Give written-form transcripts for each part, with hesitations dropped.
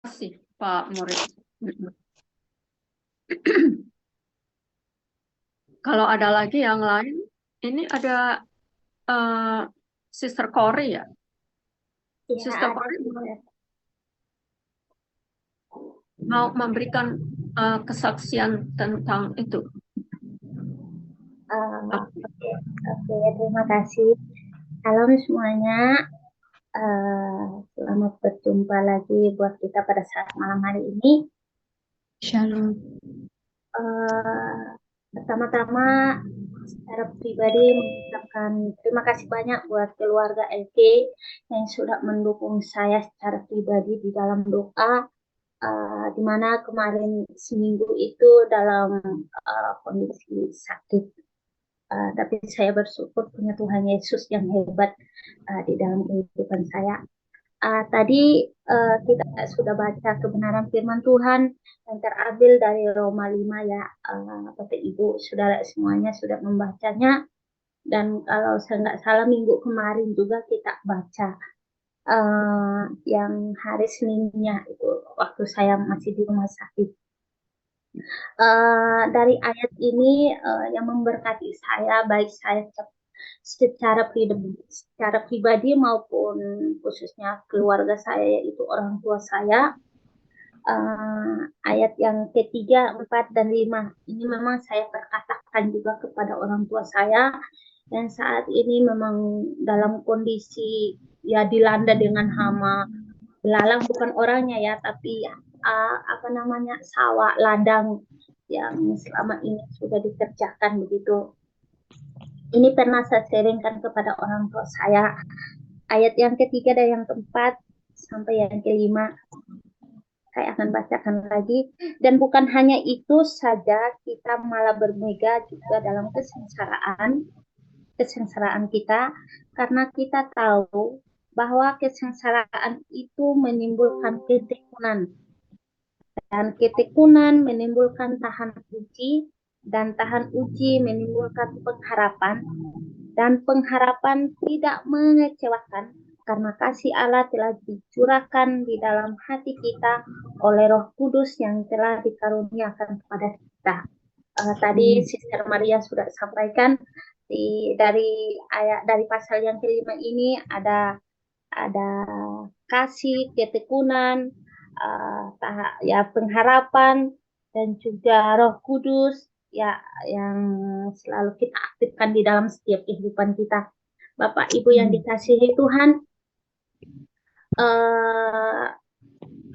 kasih Pak Murid. Kalau ada lagi yang lain, ini ada Sister Cory ya. Ya, Sister ada. Cory mau memberikan kesaksian tentang itu. Oke, terima kasih. Salam semuanya. Selamat berjumpa lagi buat kita pada saat malam hari ini. Shalom. Pertama-tama secara pribadi mengucapkan terima kasih banyak buat keluarga LK yang sudah mendukung saya secara pribadi di dalam doa, di mana kemarin seminggu itu dalam kondisi sakit. Tapi saya bersyukur punya Tuhan Yesus yang hebat di dalam kehidupan saya. Tadi kita sudah baca kebenaran firman Tuhan yang terambil dari Roma 5 ya, Bapak Ibu, saudara semuanya sudah membacanya. Dan kalau saya nggak salah minggu kemarin juga kita baca yang hari Seninnya itu waktu saya masih di rumah sakit. Dari ayat ini yang memberkati saya, baik saya secara pribadi maupun khususnya keluarga saya, yaitu orang tua saya. Ayat yang ketiga, 4, dan 5 ini memang saya perkatakan juga kepada orang tua saya yang saat ini memang dalam kondisi ya dilanda dengan hama belalang, bukan orangnya ya, tapi apa namanya, sawah ladang yang selama ini sudah dikerjakan begitu. Ini pernah saya sharingkan kepada orang tua saya. Ayat yang ketiga dan yang keempat sampai yang kelima saya akan bacakan lagi. Dan bukan hanya itu saja, kita malah bermega juga dalam kesengsaraan kita, karena kita tahu bahwa kesengsaraan itu menimbulkan ketekunan, dan ketekunan menimbulkan tahan uji, dan tahan uji menimbulkan pengharapan, dan pengharapan tidak mengecewakan, karena kasih Allah telah dicurahkan di dalam hati kita oleh Roh Kudus yang telah dikaruniakan kepada kita. Tadi Sister Maria sudah sampaikan dari pasal yang kelima ini ada kasih, ketekunan, ya pengharapan, dan juga Roh Kudus ya yang selalu kita aktifkan di dalam setiap kehidupan kita. Bapak Ibu yang dikasihi Tuhan,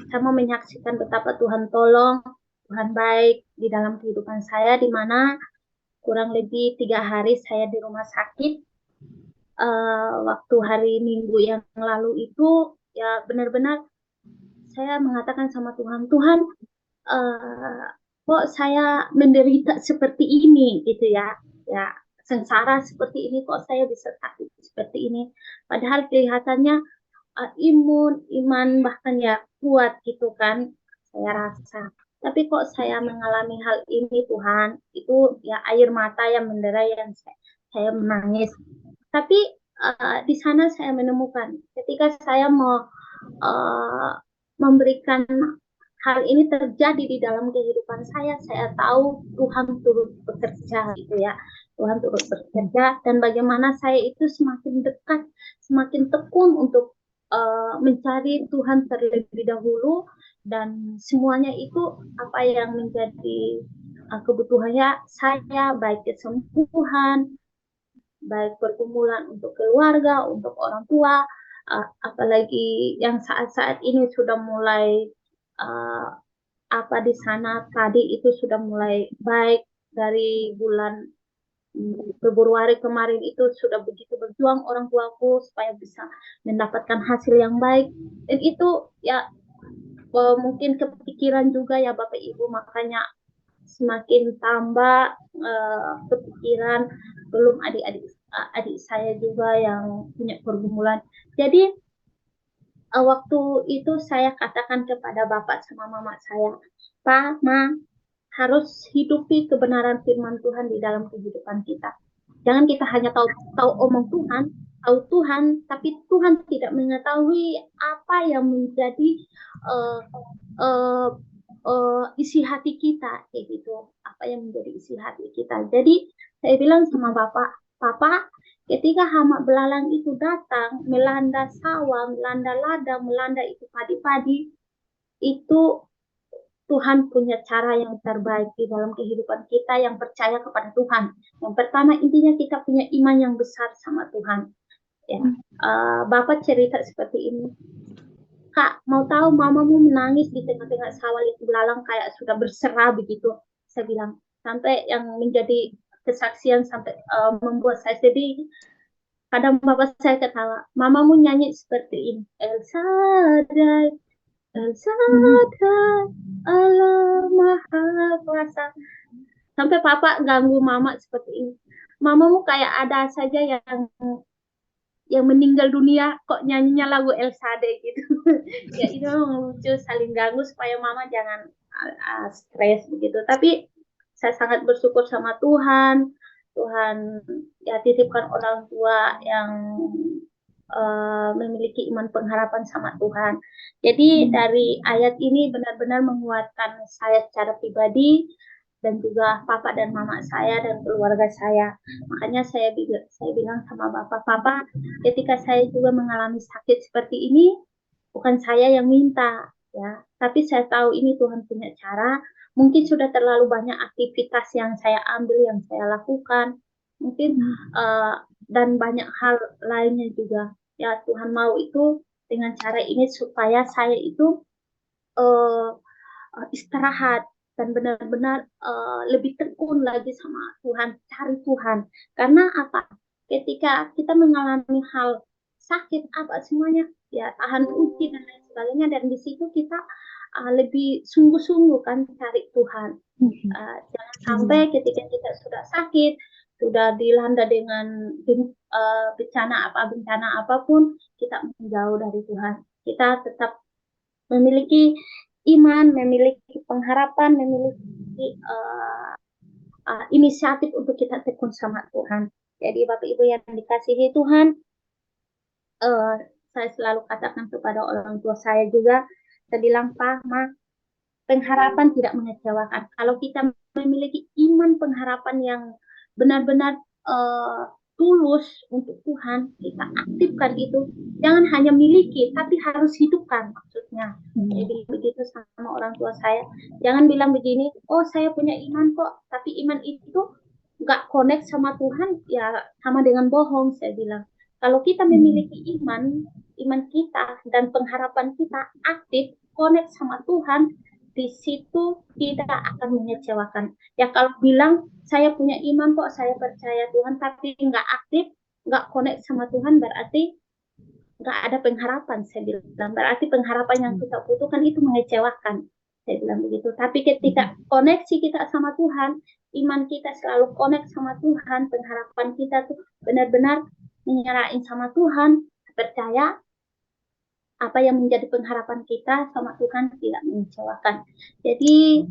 saya mau menyaksikan betapa Tuhan tolong, Tuhan baik di dalam kehidupan saya, di mana kurang lebih 3 hari saya di rumah sakit. Waktu hari Minggu yang lalu itu ya benar-benar saya mengatakan sama Tuhan, Tuhan, kok saya menderita seperti ini gitu ya, sengsara seperti ini, kok saya bisa sakit seperti ini, padahal kelihatannya iman bahkan ya kuat gitu kan, saya rasa. Tapi kok saya mengalami hal ini Tuhan, itu ya air mata yang menderai, yang saya menangis. Tapi di sana saya menemukan ketika saya mau memberikan hal ini terjadi di dalam kehidupan saya tahu Tuhan turut bekerja gitu ya. Tuhan turut bekerja, dan bagaimana saya itu semakin dekat, semakin tekun untuk mencari Tuhan terlebih dahulu, dan semuanya itu apa yang menjadi kebutuhannya saya, baik kesembuhan, baik pergumulan untuk keluarga, untuk orang tua, apalagi yang saat-saat ini sudah mulai apa di sana tadi itu sudah mulai baik dari bulan Februari kemarin, itu sudah begitu berjuang orang tuaku supaya bisa mendapatkan hasil yang baik, dan itu ya mungkin kepikiran juga ya Bapak Ibu, makanya semakin tambah kepikiran, belum adik saya juga yang punya pergumulan. Jadi waktu itu saya katakan kepada bapak sama mama saya, Pak, Ma, harus hidupi kebenaran firman Tuhan di dalam kehidupan kita. Jangan kita hanya tahu omong Tuhan, tahu Tuhan, tapi Tuhan tidak mengetahui apa yang menjadi eh, isi hati kita kayak gitu, apa yang menjadi isi hati kita. Jadi saya bilang sama bapak, Papa, ketika hama belalang itu datang melanda sawah, melanda ladang, melanda itu padi-padi, itu Tuhan punya cara yang terbaik di dalam kehidupan kita yang percaya kepada Tuhan. Yang pertama, intinya kita punya iman yang besar sama Tuhan. Ya, Bapak cerita seperti ini. Kak, mau tahu mamamu menangis di tengah-tengah sawah itu belalang kayak sudah berserah begitu. Saya bilang, sampai yang menjadi kesaksian sampai membuat saya sedih. Kadang bapak saya ketawa, mamamu nyanyi seperti ini. Elsa Shaddai, El Shaddai, Allah Maha Kuasa. Sampai papa ganggu mama seperti ini. Mamamu kayak ada saja yang meninggal dunia kok nyanyinya lagu El Sade gitu. Ya itu memang lucu, saling ganggu supaya mama jangan stres begitu. Tapi saya sangat bersyukur sama Tuhan. Tuhan ya titipkan orang tua yang memiliki iman pengharapan sama Tuhan. Jadi dari ayat ini benar-benar menguatkan saya secara pribadi dan juga papa dan mama saya dan keluarga saya. Makanya saya bilang sama bapak, Papa, ketika saya juga mengalami sakit seperti ini, bukan saya yang minta, ya, tapi saya tahu ini Tuhan punya cara. Mungkin sudah terlalu banyak aktivitas yang saya ambil, yang saya lakukan, mungkin dan banyak hal lainnya juga. Ya Tuhan mau itu dengan cara ini supaya saya itu uh, istirahat dan benar-benar lebih tekun lagi sama Tuhan, cari Tuhan. Karena apa? Ketika kita mengalami hal sakit apa semuanya, ya tahan uji dan lain sebagainya, dan di situ kita lebih sungguh-sungguh kan cari Tuhan. Jangan sampai ketika kita sudah sakit, sudah dilanda dengan bencana apapun, kita menjauh dari Tuhan. Kita tetap memiliki iman, memiliki pengharapan, memiliki inisiatif untuk kita tekun sama Tuhan. Jadi Bapak Ibu yang dikasihi Tuhan, saya selalu katakan kepada orang tua saya juga, saya bilang, Pak, Ma, pengharapan tidak mengecewakan. Kalau kita memiliki iman pengharapan yang benar-benar tulus untuk Tuhan, kita aktifkan itu. Jangan hanya miliki, tapi harus hidupkan maksudnya. Jadi begitu sama orang tua saya. Jangan bilang begini, oh saya punya iman kok, tapi iman itu nggak connect sama Tuhan, ya sama dengan bohong, saya bilang. Kalau kita memiliki iman kita dan pengharapan kita aktif, connect sama Tuhan, di situ tidak akan mengecewakan. Ya kalau bilang saya punya iman kok, saya percaya Tuhan, tapi nggak aktif, nggak connect sama Tuhan, berarti nggak ada pengharapan. Saya bilang berarti pengharapan yang kita butuhkan itu mengecewakan. Saya bilang begitu. Tapi ketika koneksi kita sama Tuhan, iman kita selalu connect sama Tuhan, pengharapan kita tuh benar-benar menyerahin sama Tuhan, percaya apa yang menjadi pengharapan kita sama Tuhan tidak mengecewakan. Jadi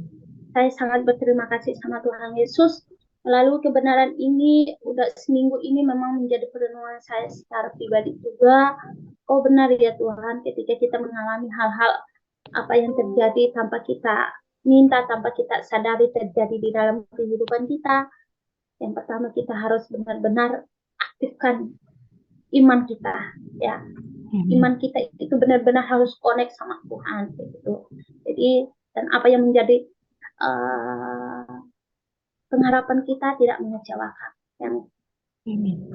saya sangat berterima kasih sama Tuhan Yesus. Lalu kebenaran ini udah seminggu ini memang menjadi perenungan saya secara pribadi juga. Oh benar ya Tuhan, ketika kita mengalami hal-hal apa yang terjadi tanpa kita minta, tanpa kita sadari terjadi di dalam kehidupan kita, yang pertama kita harus benar-benar aktifkan iman kita, ya. Iman kita itu benar-benar harus connect sama Tuhan gitu. Jadi dan apa yang menjadi pengharapan kita tidak mengecewakan. Yang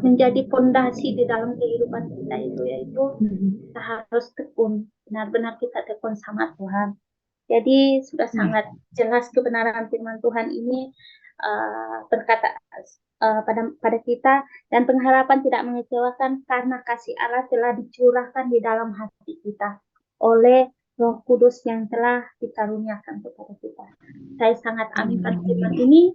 menjadi fondasi di dalam kehidupan kita itu yaitu kita harus tekun, benar-benar kita tekun sama Tuhan. Jadi sudah sangat jelas kebenaran firman Tuhan ini berkata pada kita, dan pengharapan tidak mengecewakan karena kasih Allah telah dicurahkan di dalam hati kita oleh Roh Kudus yang telah dikaruniakan kepada kita. Saya sangat aminkan firman ini.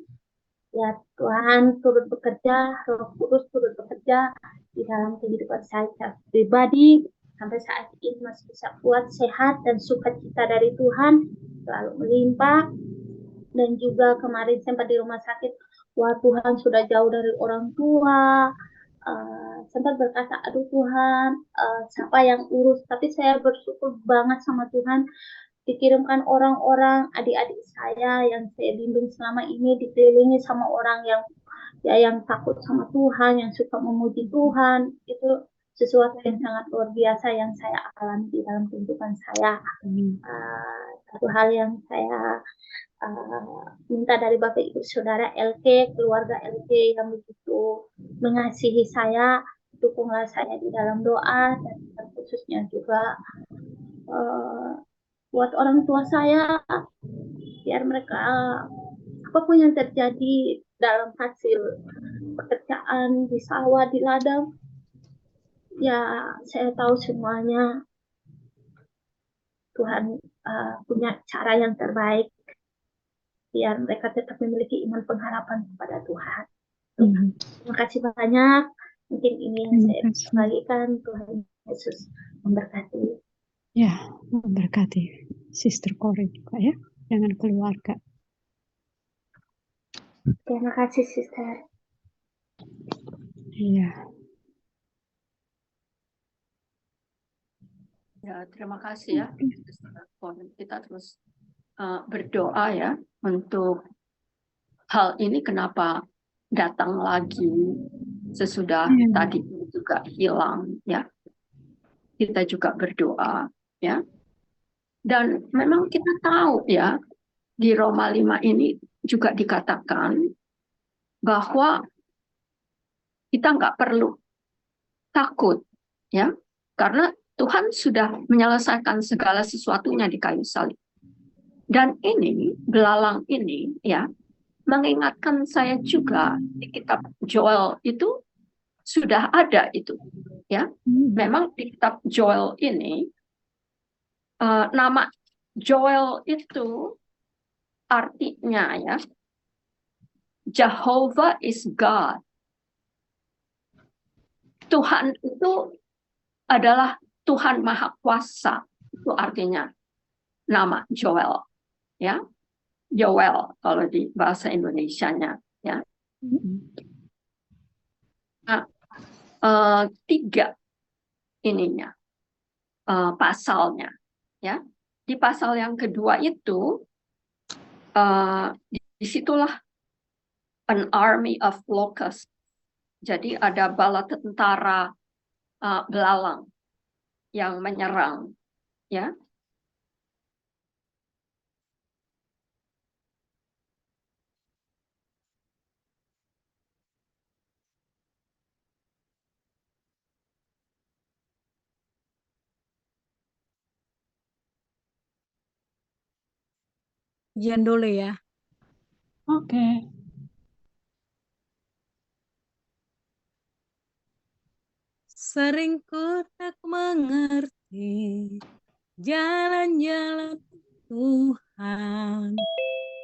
Ya Tuhan turut bekerja, Roh Kudus turut bekerja di dalam kehidupan saya pribadi, sampai saat ini masih bisa kuat, sehat, dan sukacita dari Tuhan selalu melimpah. Dan juga kemarin sempat di rumah sakit, wah Tuhan sudah jauh dari orang tua, sempat berkata, aduh Tuhan, siapa yang urus, tapi saya bersyukur banget sama Tuhan, dikirimkan orang-orang, adik-adik saya yang saya bimbing selama ini dikelilingi sama orang yang yang takut sama Tuhan, yang suka memuji Tuhan. Itu sesuatu yang sangat luar biasa yang saya alami di dalam kehidupan saya. Satu hal yang saya minta dari Bapak Ibu Saudara LK, keluarga LK yang begitu mengasihi saya, dukunglah saya di dalam doa, dan khususnya juga buat orang tua saya, biar mereka apapun yang terjadi dalam hasil pekerjaan di sawah, di ladang, ya saya tahu semuanya Tuhan punya cara yang terbaik biar mereka tetap memiliki iman pengharapan kepada Tuhan. Terima kasih banyak. Mungkin ini yang saya bagikan. Tuhan Yesus memberkati. Ya, memberkati Sister Corin juga ya, dengan keluarga. Terima kasih, Sister. Iya. Ya, terima kasih ya, Sister Corin. Kita terus berdoa ya untuk hal ini kenapa datang lagi sesudah tadi juga hilang ya. Kita juga berdoa ya. Dan memang kita tahu ya di Roma 5 ini juga dikatakan bahwa kita nggak perlu takut ya, karena Tuhan sudah menyelesaikan segala sesuatunya di kayu salib. Dan ini belalang ini ya mengingatkan saya juga di kitab Joel itu sudah ada itu ya. Memang di kitab Joel ini nama Joel itu artinya ya Jehovah is God. Tuhan itu adalah Tuhan Maha Kuasa. Itu artinya nama Joel ya. Joel kalau di bahasa Indonesianya ya. Nah, tiga ininya pasalnya ya. Di pasal yang kedua itu disitulah an army of locusts. Jadi ada bala tentara belalang yang menyerang ya. Ujian dulu ya. Oke. Sering ku tak mengerti jalan-jalan Tuhan,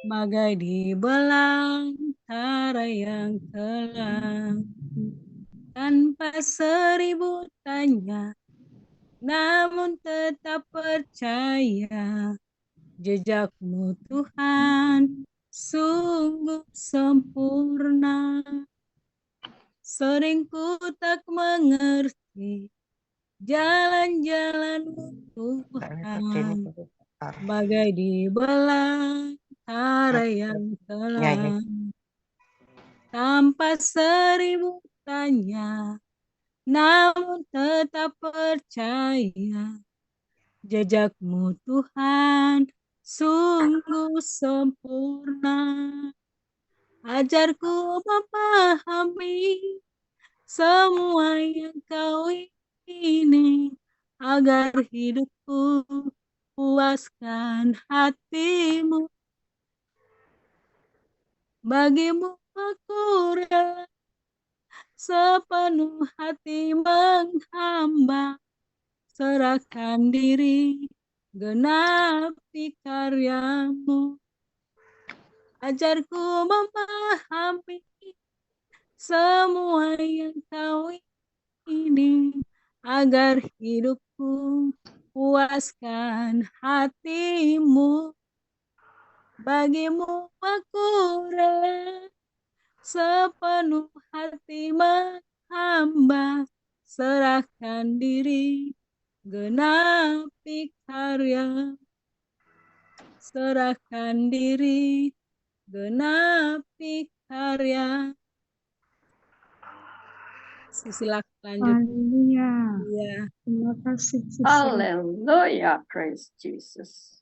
bagai di belantara yang kelam, tanpa seribu tanya, namun tetap percaya. Jejakmu Tuhan sungguh sempurna. Sering ku tak mengerti jalan-jalanmu Tuhan, bagai di belantara yang kelam, tanpa seribu tanya, namun tetap percaya. Jejakmu Tuhan sungguh sempurna. Ajarku memahami semua yang kau ingini, agar hidupku puaskan hatimu. Bagimu aku rela sepenuh hati menghamba, serahkan diri genapi karyamu. Ajarku memahami semua yang kau ingini, agar hidupku puaskan hatimu. Bagimu aku rela sepenuh hati menghamba, serahkan diri genapi karya. serahkan diri, genapi karya. Silakan lanjut. Haleluya. Ya. Terima kasih, Sister. Haleluya, praise Jesus.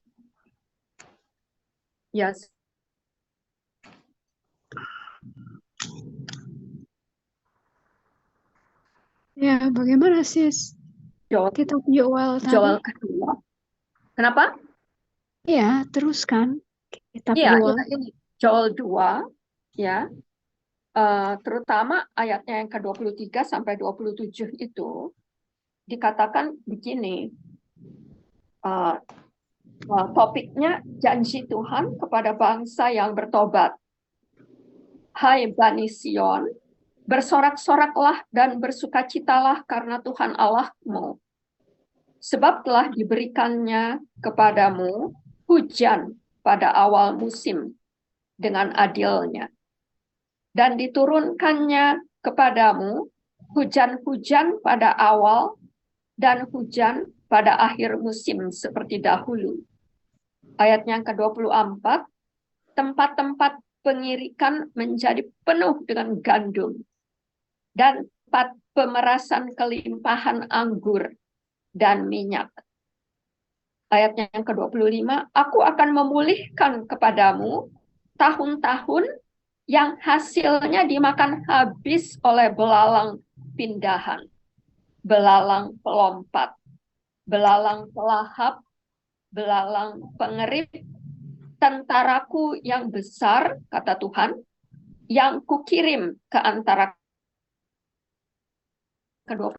Yes. Ya, bagaimana, Sis? Joel, Kitab Yoel Joel tadi. kedua. Kenapa? Ya, teruskan. Kitab Iya, Yoel. ini Joel 2, ya. Terutama ayatnya yang ke-23 sampai 27 itu dikatakan begini. Topiknya janji Tuhan kepada bangsa yang bertobat. Hai Bani Sion, bersorak-soraklah dan bersukacitalah karena Tuhan Allahmu. Sebab telah diberikannya kepadamu hujan pada awal musim dengan adilnya. Dan diturunkannya kepadamu hujan-hujan pada awal dan hujan pada akhir musim seperti dahulu. Ayat yang ke-24, tempat-tempat pengirikan menjadi penuh dengan gandum, dan tempat pemerasan kelimpahan anggur dan minyak. Ayat yang ke-25, aku akan memulihkan kepadamu tahun-tahun yang hasilnya dimakan habis oleh belalang pindahan, belalang pelompat, belalang pelahap, belalang pengerip, tentaraku yang besar, kata Tuhan, yang kukirim ke antara kedua.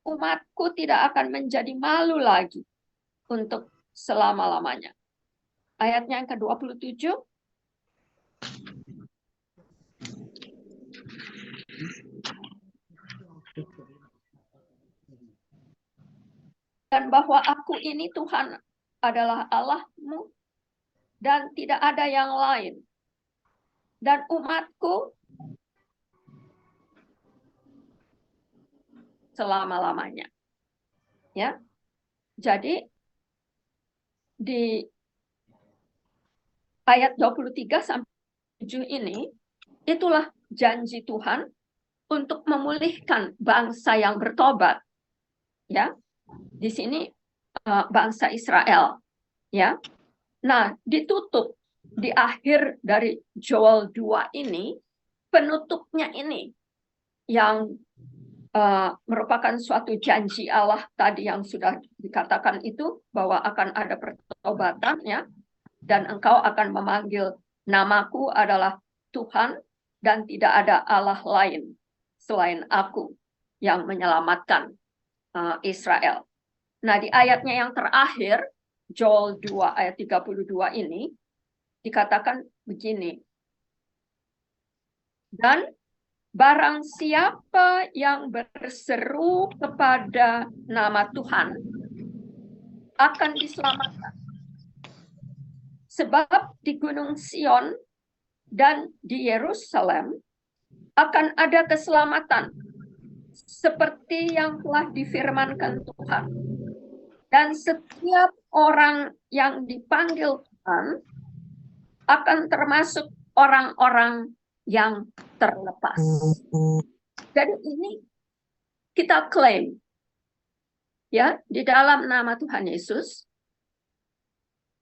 Umatku tidak akan menjadi malu lagi untuk selama-lamanya. Ayatnya yang ke-27. Dan bahwa aku ini Tuhan adalah Allahmu dan tidak ada yang lain. Dan umatku selama-lamanya. Ya. Jadi di ayat 23 sampai 7 ini itulah janji Tuhan untuk memulihkan bangsa yang bertobat. Ya. Di sini bangsa Israel, ya. Nah, ditutup di akhir dari Joel 2 ini, penutupnya ini yang merupakan suatu janji Allah tadi yang sudah dikatakan itu, bahwa akan ada pertobatan, ya, dan engkau akan memanggil namaku adalah Tuhan dan tidak ada Allah lain selain aku yang menyelamatkan Israel. Nah, di ayatnya yang terakhir, Joel 2 ayat 32 ini, dikatakan begini. Dan barang siapa yang berseru kepada nama Tuhan akan diselamatkan. Sebab di Gunung Sion dan di Yerusalem akan ada keselamatan seperti yang telah difirmankan Tuhan. Dan setiap orang yang dipanggil Tuhan akan termasuk orang-orang yang terlepas. Jadi ini kita klaim, ya, di dalam nama Tuhan Yesus,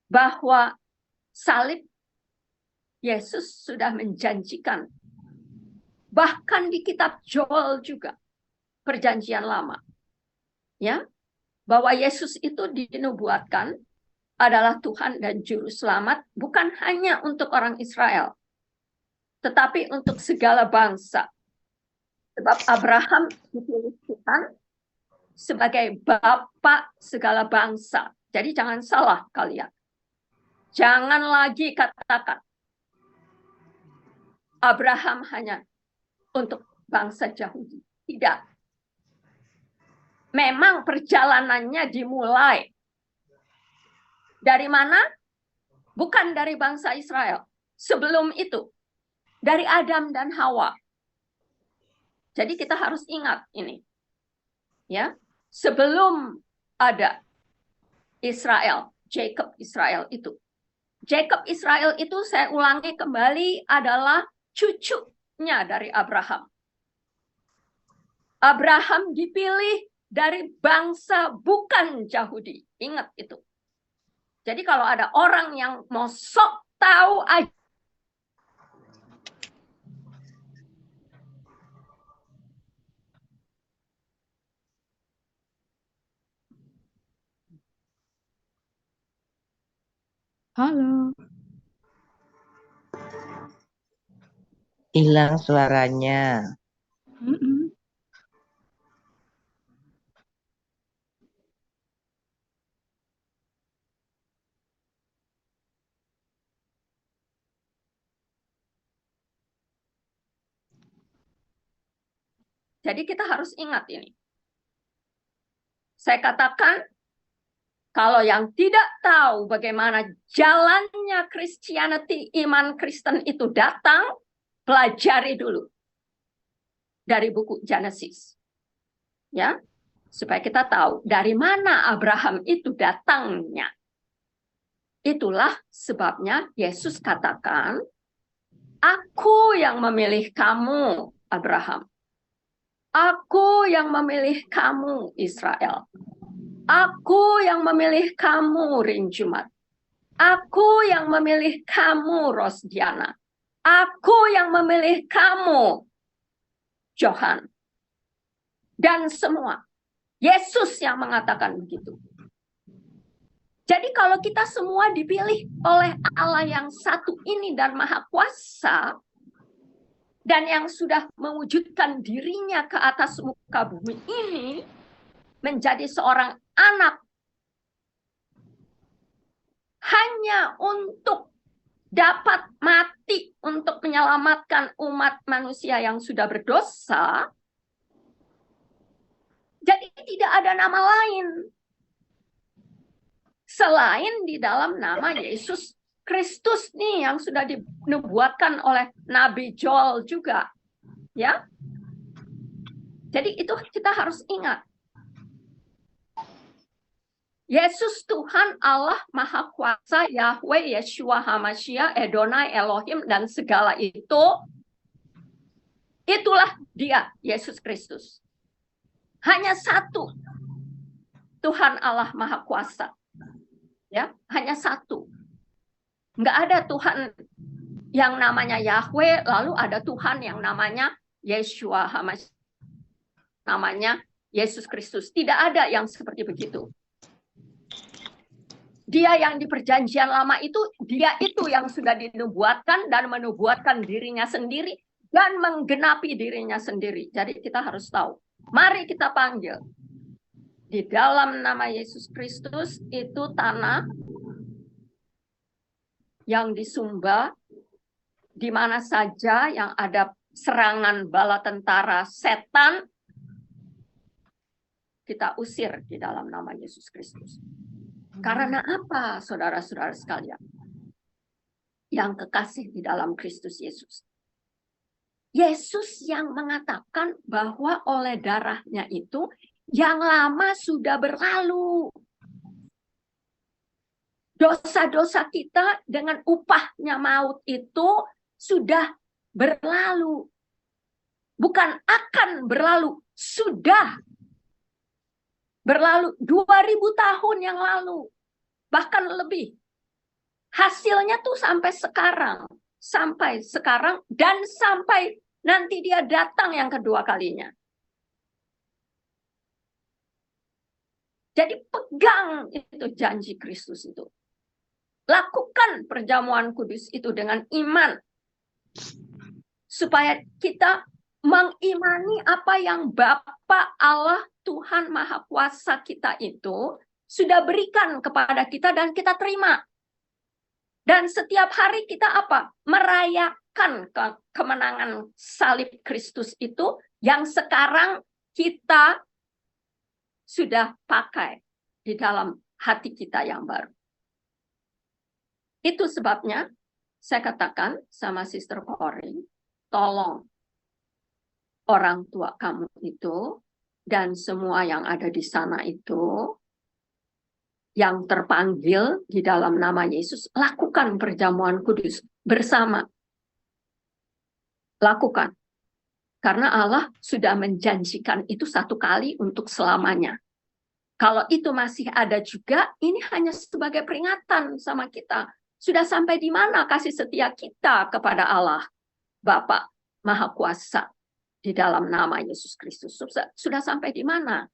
bahwa salib Yesus sudah menjanjikan. Bahkan di kitab Joel juga, perjanjian lama, ya, bahwa Yesus itu dinubuatkan adalah Tuhan dan Juru Selamat, bukan hanya untuk orang Israel, tetapi untuk segala bangsa. Sebab Abraham dipilih Tuhan sebagai Bapa segala bangsa. Jadi jangan salah kalian. Jangan lagi katakan Abraham hanya untuk bangsa Yahudi. Tidak. Memang perjalanannya dimulai dari mana? Bukan dari bangsa Israel, sebelum itu, dari Adam dan Hawa. Jadi kita harus ingat ini. Ya, sebelum ada Israel, Jacob Israel itu. Jacob Israel itu, saya ulangi kembali, adalah cucunya dari Abraham. Abraham dipilih dari bangsa bukan Yahudi. Ingat itu. Jadi kalau ada orang yang mau sok tahu aja, Halo. Hilang suaranya. Mm-mm. jadi kita harus ingat ini. Saya katakan, kalau yang tidak tahu bagaimana jalannya Christianity, iman Kristen itu datang, pelajari dulu dari buku Genesis. Ya, supaya kita tahu dari mana Abraham itu datangnya. Itulah sebabnya Yesus katakan, aku yang memilih kamu, Abraham. Aku yang memilih kamu, Israel. Aku yang memilih kamu, Rinjumat. Aku yang memilih kamu, Rosdiana. Aku yang memilih kamu, Johan. Dan semua. Yesus yang mengatakan begitu. Jadi kalau kita semua dipilih oleh Allah yang satu ini dan maha kuasa, dan yang sudah mewujudkan dirinya ke atas muka bumi ini, menjadi seorang anak hanya untuk dapat mati untuk menyelamatkan umat manusia yang sudah berdosa, jadi tidak ada nama lain selain di dalam nama Yesus Kristus nih yang sudah dinubuatkan oleh Nabi Joel juga. Ya. Jadi itu kita harus ingat. Yesus Tuhan Allah Maha Kuasa, Yahweh, Yeshua HaMashiach, Adonai, Elohim, dan segala itu, itulah dia, Yesus Kristus. Hanya satu, Tuhan Allah Maha Kuasa. Ya, hanya satu. Nggak ada Tuhan yang namanya Yahweh, lalu ada Tuhan yang namanya Yeshua HaMashiach, namanya Yesus Kristus. Tidak ada yang seperti begitu. Dia yang di perjanjian lama itu, dia itu yang sudah dinubuatkan dan menubuatkan dirinya sendiri dan menggenapi dirinya sendiri. Jadi kita harus tahu. Mari kita panggil. Di dalam nama Yesus Kristus itu tanah yang disumba, di mana saja yang ada serangan bala tentara setan, kita usir di dalam nama Yesus Kristus. Karena apa, saudara-saudara sekalian? Yang kekasih di dalam Kristus Yesus. Yesus yang mengatakan bahwa oleh darahnya itu, yang lama sudah berlalu. Dosa-dosa kita dengan upahnya maut itu sudah berlalu. Bukan akan berlalu, sudah berlalu 2000 tahun yang lalu. Bahkan lebih. Hasilnya tuh sampai sekarang, dan sampai nanti dia datang yang kedua kalinya. Jadi pegang itu janji Kristus itu. Lakukan perjamuan kudus itu dengan iman. Supaya kita mengimani apa yang Bapa Allah Tuhan Maha Kuasa kita itu sudah berikan kepada kita dan kita terima. Dan setiap hari kita apa? Merayakan kemenangan salib Kristus itu yang sekarang kita sudah pakai di dalam hati kita yang baru. Itu sebabnya saya katakan sama Sister Cory, tolong orang tua kamu itu dan semua yang ada di sana itu yang terpanggil di dalam nama Yesus, lakukan perjamuan kudus bersama. Lakukan. Karena Allah sudah menjanjikan itu satu kali untuk selamanya. Kalau itu masih ada juga, ini hanya sebagai peringatan sama kita. Sudah sampai di mana kasih setia kita kepada Allah, Bapa Maha Kuasa, di dalam nama Yesus Kristus. Sudah sampai di mana?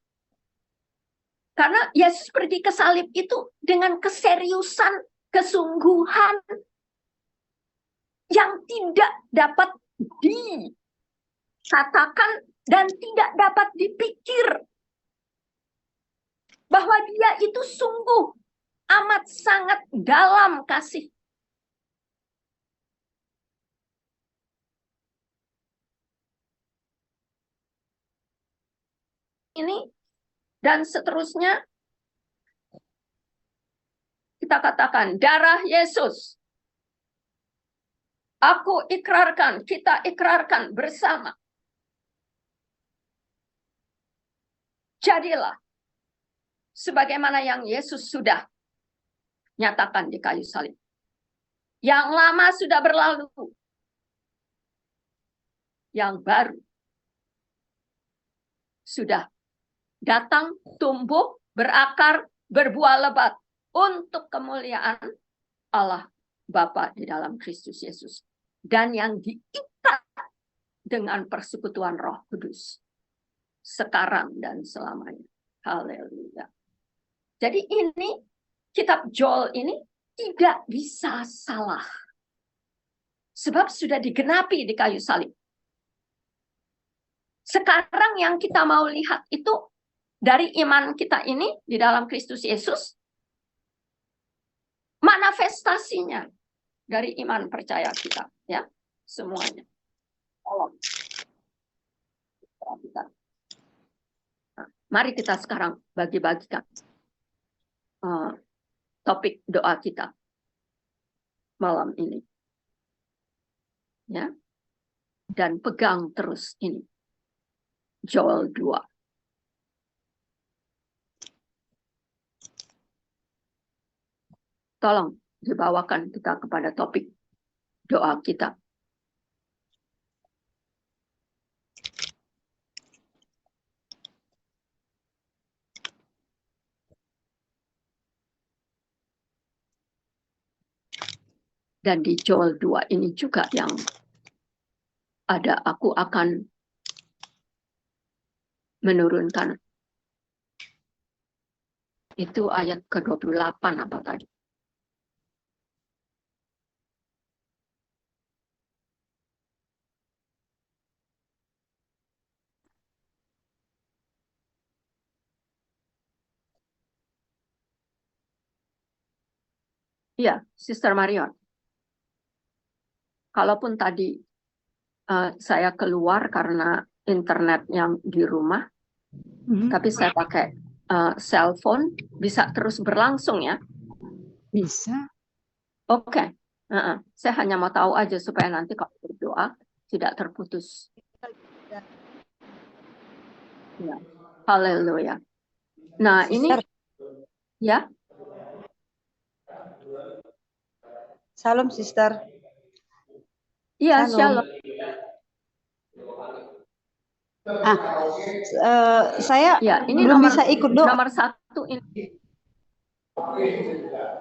Karena Yesus pergi ke salib itu dengan keseriusan, kesungguhan, yang tidak dapat dikatakan dan tidak dapat dipikir. Bahwa dia itu sungguh amat sangat dalam kasih. Ini dan seterusnya kita katakan darah Yesus. Aku ikrarkan, kita ikrarkan bersama. Jadilah sebagaimana yang Yesus sudah nyatakan di kayu salib. Yang lama sudah berlalu. Yang baru sudah datang, tumbuh, berakar, berbuah lebat untuk kemuliaan Allah Bapa di dalam Kristus Yesus. Dan yang diikat dengan persekutuan Roh Kudus sekarang dan selamanya. Haleluya. Jadi ini kitab Joel ini tidak bisa salah. Sebab sudah digenapi di kayu salib. Sekarang yang kita mau lihat itu dari iman kita ini di dalam Kristus Yesus, manifestasinya dari iman percaya kita, ya, semuanya. Tolong. Nah, mari kita sekarang bagi-bagikan topik doa kita malam ini, ya, dan pegang terus ini Joel 2. Tolong dibawakan kita kepada topik doa kita. Dan di Joel 2 ini juga yang ada, aku akan menurunkan. Itu ayat ke-28 apa tadi? Iya, Sister Marion. Kalaupun tadi saya keluar karena internet yang di rumah, tapi saya pakai cellphone, bisa terus berlangsung ya? Bisa. Oke. Saya hanya mau tahu aja supaya nanti kalau berdoa tidak terputus. Ya. Haleluya. Nah, ini ya. Salam, Sister. Iya, shalom. Saya ya, ini belum nomor, bisa ikut doa. Nomor 1 ini.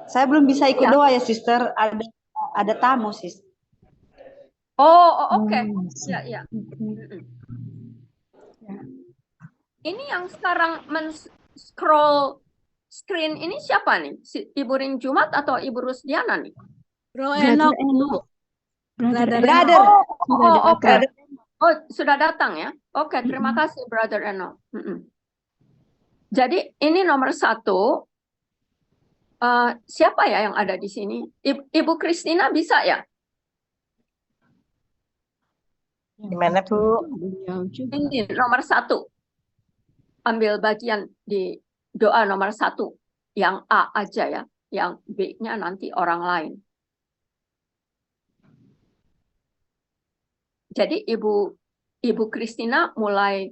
Saya belum bisa ikut Ya. doa ya, Sister. Ada tamu, Sis. Oke. Ya. Ya. Ini yang sekarang men-scroll screen ini siapa nih? Ibu Ring Jumat atau Ibu Rusdiana nih? Bro Brother Enoch, Enoch. Brother Brother. Oke. Oh, sudah datang ya? Oke, terima kasih Brother Enoch. Jadi ini nomor 1. Siapa ya yang ada di sini? Ibu Christina bisa ya? Gimana, Bu? Ini nomor 1. Ambil bagian di doa nomor 1. Yang A aja ya. Yang B-nya nanti orang lain. Jadi Ibu Christina mulai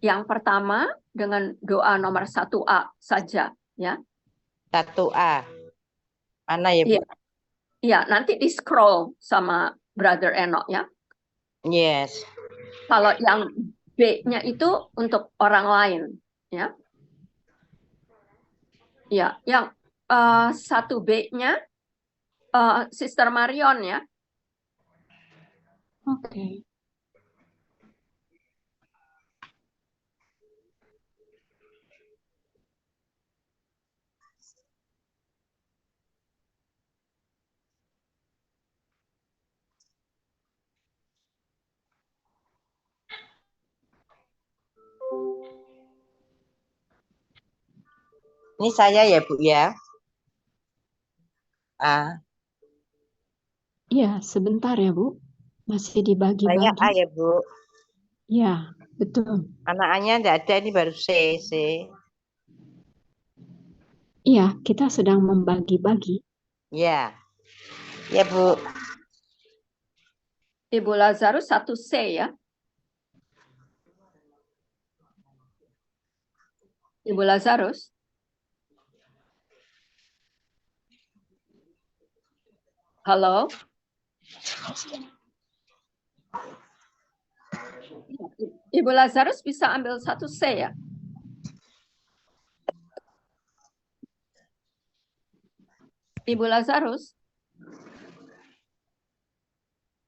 yang pertama dengan doa nomor 1A saja, ya. 1A. Mana ya, Bu? Iya, iya, nanti di scroll sama Brother Enoch ya. Yes. Kalau yang B-nya itu untuk orang lain, ya. Ya, yang 1B-nya Sister Marion ya. Oke. Ini saya ya, Bu ya. Iya, sebentar ya, Bu. Masih Saya dibagi-bagi. A ya, Bu. Iya, betul. Anak A-nya enggak ada, ini baru C. Iya, kita sedang membagi-bagi. Ya. Ya, Bu. Ibu Lazarus 1C ya. Ibu Lazarus. Halo. Ibu Lazarus bisa ambil 1C ya. Ibu Lazarus.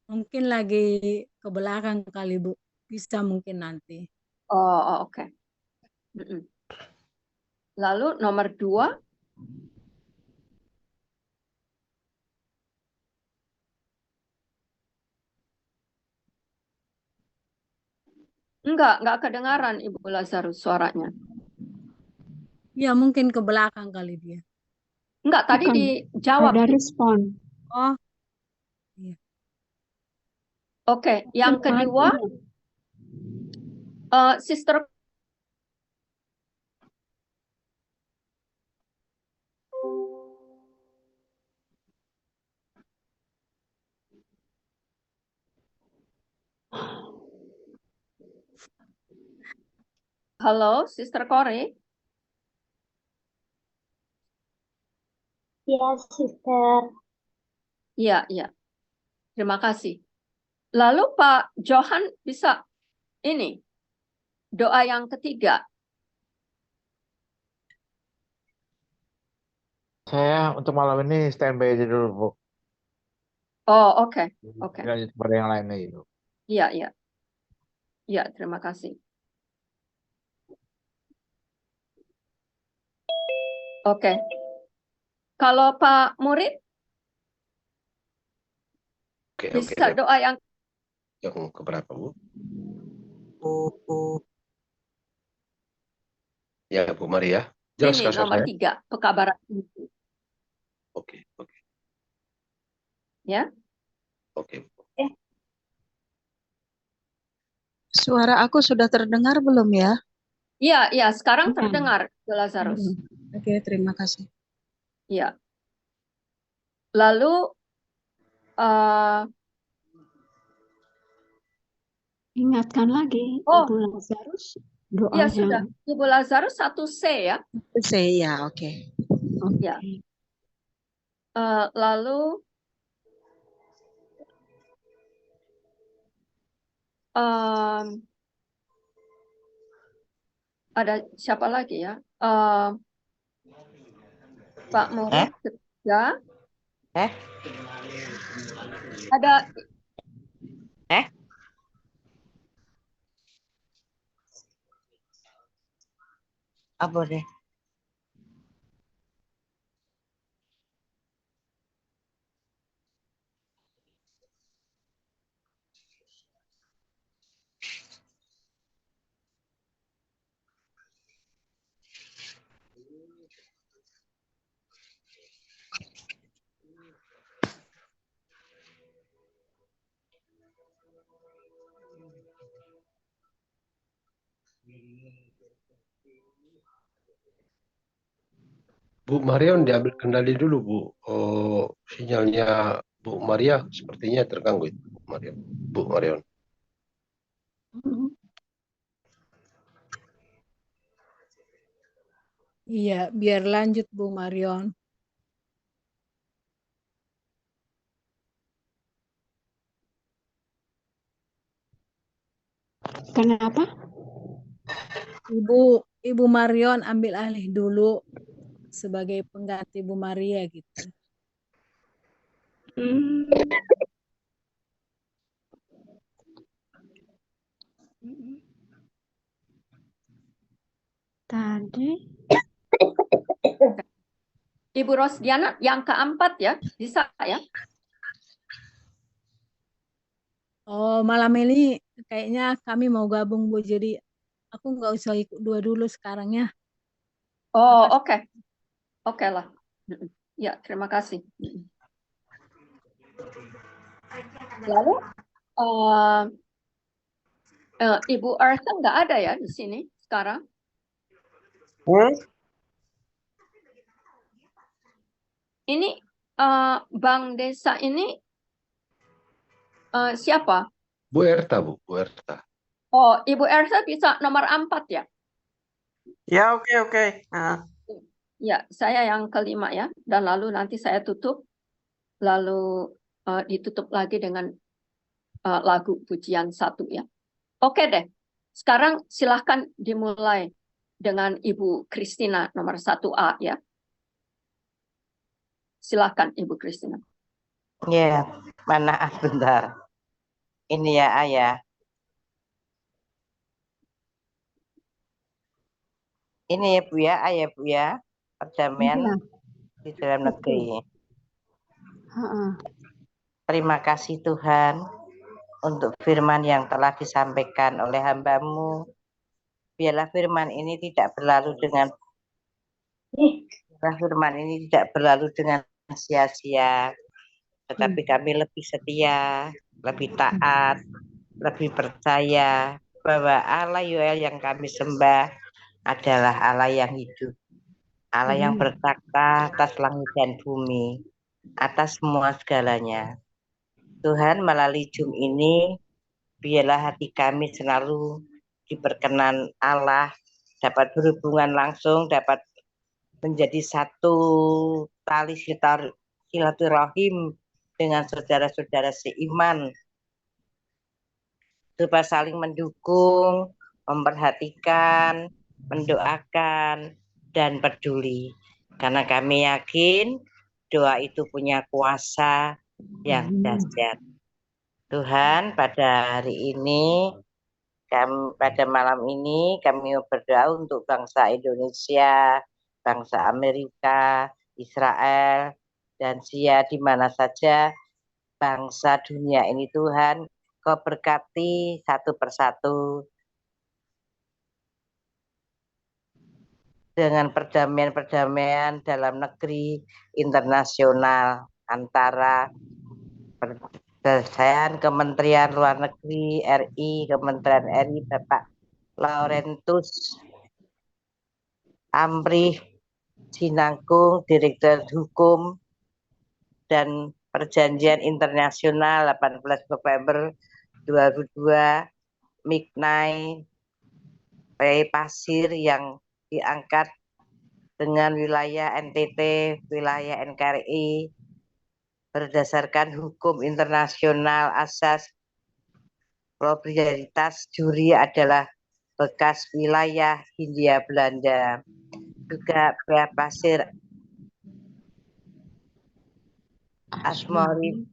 Mungkin lagi ke belakang kali, Bu. Bisa mungkin nanti. Oh, oke. Lalu nomor 2. Enggak kedengaran Ibu Lazarus suaranya. Ya, mungkin ke belakang kali dia. Enggak, tadi Bukan. dijawab. Ada respon. Oh, Oke, yang kedua, Sister Halo, Sister Corey. Ya, Sister. Iya. Terima kasih. Lalu Pak Johan bisa ini doa yang ketiga. Saya untuk malam ini standby aja dulu, Bu. Oh, oke. Lanjut pada yang lainnya gitu. Iya. Iya, terima kasih. Oke. Kalau Pak Murid bisa doa yang keberapa, Bu? Ya, Bu Maria. ini nomor 3, pekabaran. Oke. Ya. Oke. Suara aku sudah terdengar belum ya? Iya, sekarang terdengar, Bu Lazarus. Oke, terima kasih. Iya. Lalu Ingatkan lagi, Ibu Lazarus, doa ya yang... sudah. Ibu Lazarus 1C ya. C ya, oke. Ya. Lalu ada siapa lagi ya? Pak Murid ketiga. Ada Apa deh? Bu Maria diambil kendali dulu, Bu. Sinyalnya Bu Maria sepertinya terganggu itu, Bu Maria. Bu Marion. Iya, biar lanjut Bu Marion. Kenapa? Ibu Marion ambil alih dulu sebagai pengganti Bu Maria gitu. Hmm. Tadi Ibu Rosdiana yang keempat ya, bisa ya? Oh, malam ini kayaknya kami mau gabung Bu, jadi aku nggak usah ikut dua dulu sekarang ya. Oh, Makasih. oke. Oke lah. Ya, terima kasih. Lalu Ibu Arsa nggak ada ya di sini sekarang? Ini Bank Desa ini siapa? Bu Erta, Bu. Bu Erta. Oh, Ibu Ersa bisa nomor 4 ya? Ya, oke. Ya, saya yang kelima ya. Dan lalu nanti saya tutup. Lalu ditutup lagi dengan lagu pujian 1 ya. Oke deh. Sekarang silahkan dimulai dengan Ibu Christina nomor 1A ya. Silahkan Ibu Christina. Ya, mana bentar. Ini ya, Ayah. Ini ya, Bu ya, Ayah, Bu ya. Perdamaian Iya. di dalam negeri. Ha-ha. Terima kasih Tuhan untuk firman yang telah disampaikan oleh hamba-Mu. Biarlah firman ini tidak berlalu dengan sia-sia, tetapi kami lebih setia, lebih taat, lebih percaya bahwa Allah Yoel yang kami sembah adalah Allah yang hidup, Allah yang bertakhta atas langit dan bumi, atas semua segalanya. Tuhan, melalui Zoom ini, biarlah hati kami selalu diperkenan Allah, dapat berhubungan langsung, dapat menjadi satu tali silaturahim dengan saudara-saudara seiman, supaya saling mendukung, memperhatikan, mendoakan, dan peduli. Karena kami yakin doa itu punya kuasa yang dahsyat. Tuhan, pada hari ini, pada malam ini kami berdoa untuk bangsa Indonesia, bangsa Amerika, Israel, dan Sia, di mana saja bangsa dunia ini Tuhan, Kau berkati satu persatu dengan perdamaian-perdamaian dalam negeri, internasional, antara Kementerian Luar Negeri RI, Kementerian RI Bapak Laurentus Amrih Sinangkung, Direktur Hukum dan Perjanjian Internasional 18 November 2002, Miknai Pasir yang diangkat dengan wilayah NTT, wilayah NKRI, berdasarkan hukum internasional asas probabilitas juri adalah bekas wilayah Hindia Belanda. Juga Pasir Asmori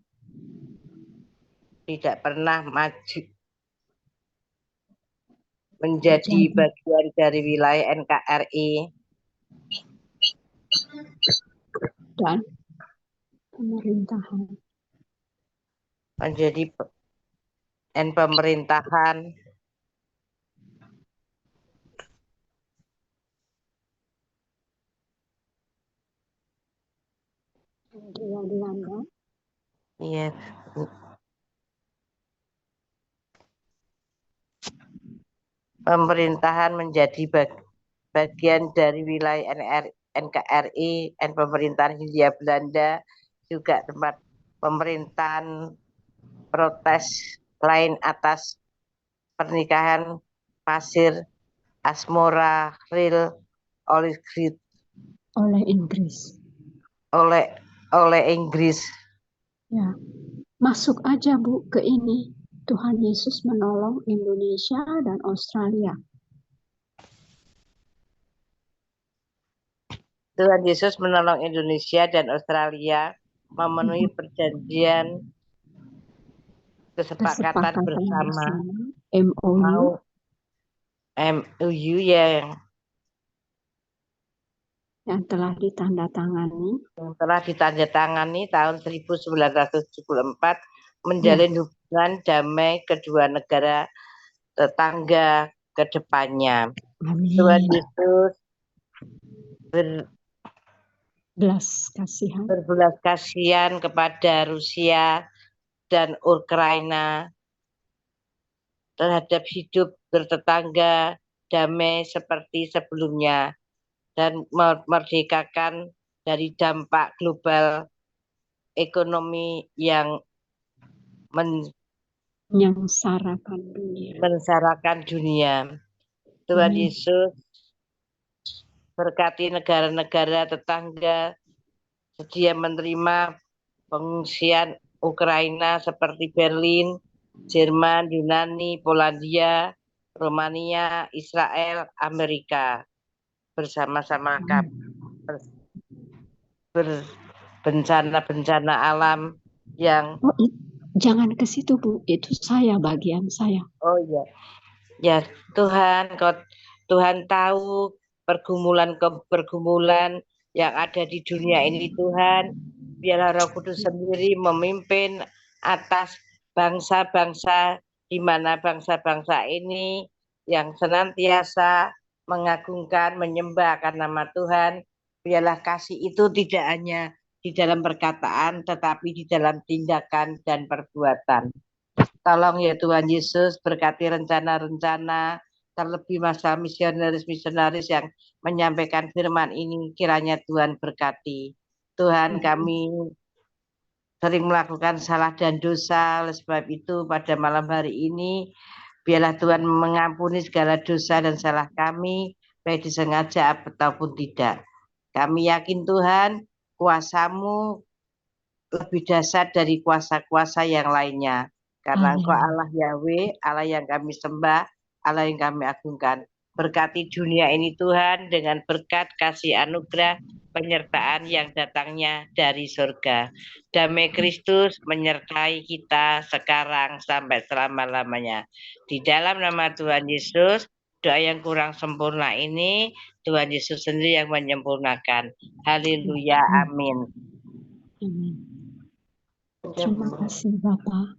tidak pernah maju menjadi bagian dari wilayah NKRI Dan pemerintahan. Menjadi pemerintahan Belanda. Iya. Pemerintahan menjadi bagian dari wilayah NKRI dan pemerintahan Hindia Belanda, juga tempat pemerintahan protes lain atas pernikahan Pasir Asmora Real oleh Inggris. oleh Inggris. Ya, masuk aja Bu ke ini. Tuhan Yesus menolong Indonesia dan Australia. Tuhan Yesus menolong Indonesia dan Australia memenuhi perjanjian kesepakatan bersama MOU MOU yang telah ditandatangani tahun 1974 menjalin hubungan damai kedua negara tetangga ke depannya. Tuhan Yesus berbelas kasihan kepada Rusia dan Ukraina terhadap hidup bertetangga damai seperti sebelumnya dan memerdekakan dari dampak global ekonomi yang mensarakan dunia. Tuhan Yesus berkati negara-negara tetangga sedia menerima pengungsian Ukraina seperti Berlin, Jerman, Yunani, Polandia, Romania, Israel, Amerika bersama-sama bencana-bencana alam yang jangan ke situ Bu, itu bagian saya. Oh iya. Ya Tuhan, Tuhan tahu pergumulan yang ada di dunia ini Tuhan. Biarlah Roh Kudus sendiri memimpin atas bangsa-bangsa di mana bangsa-bangsa ini yang senantiasa mengagungkan, menyembah akan nama Tuhan. Biarlah kasih itu tidak hanya di dalam perkataan tetapi di dalam tindakan dan perbuatan. Tolong ya Tuhan Yesus berkati rencana-rencana terlebih masalah misionaris-misionaris yang menyampaikan firman ini kiranya Tuhan berkati. Tuhan kami sering melakukan salah dan dosa, oleh sebab itu pada malam hari ini biarlah Tuhan mengampuni segala dosa dan salah kami baik disengaja ataupun tidak. Kami yakin Tuhan kuasa-Mu lebih dahsyat dari kuasa-kuasa yang lainnya. Karena Engkau Allah Yahweh, Allah yang kami sembah, Allah yang kami agungkan. Berkati dunia ini Tuhan dengan berkat kasih anugerah penyertaan yang datangnya dari surga. Damai Kristus menyertai kita sekarang sampai selama-lamanya. Di dalam nama Tuhan Yesus, doa yang kurang sempurna ini Tuhan Yesus sendiri yang menyempurnakan. Haleluya, amin. Terima kasih Bapa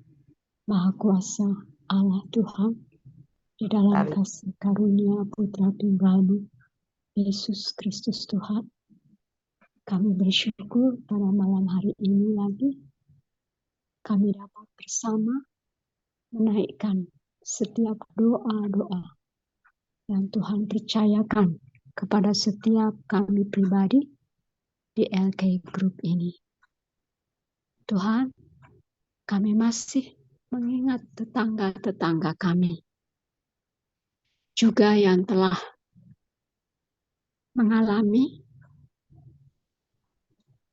Maha Kuasa Allah Tuhan, di dalam kasih karunia Putra Tunggal-Mu Yesus Kristus Tuhan. Kami bersyukur pada malam hari ini lagi kami dapat bersama menaikkan setiap doa-doa yang Tuhan percayakan kepada setiap kami pribadi di LK Group ini. Tuhan, kami masih mengingat tetangga-tetangga kami juga yang telah mengalami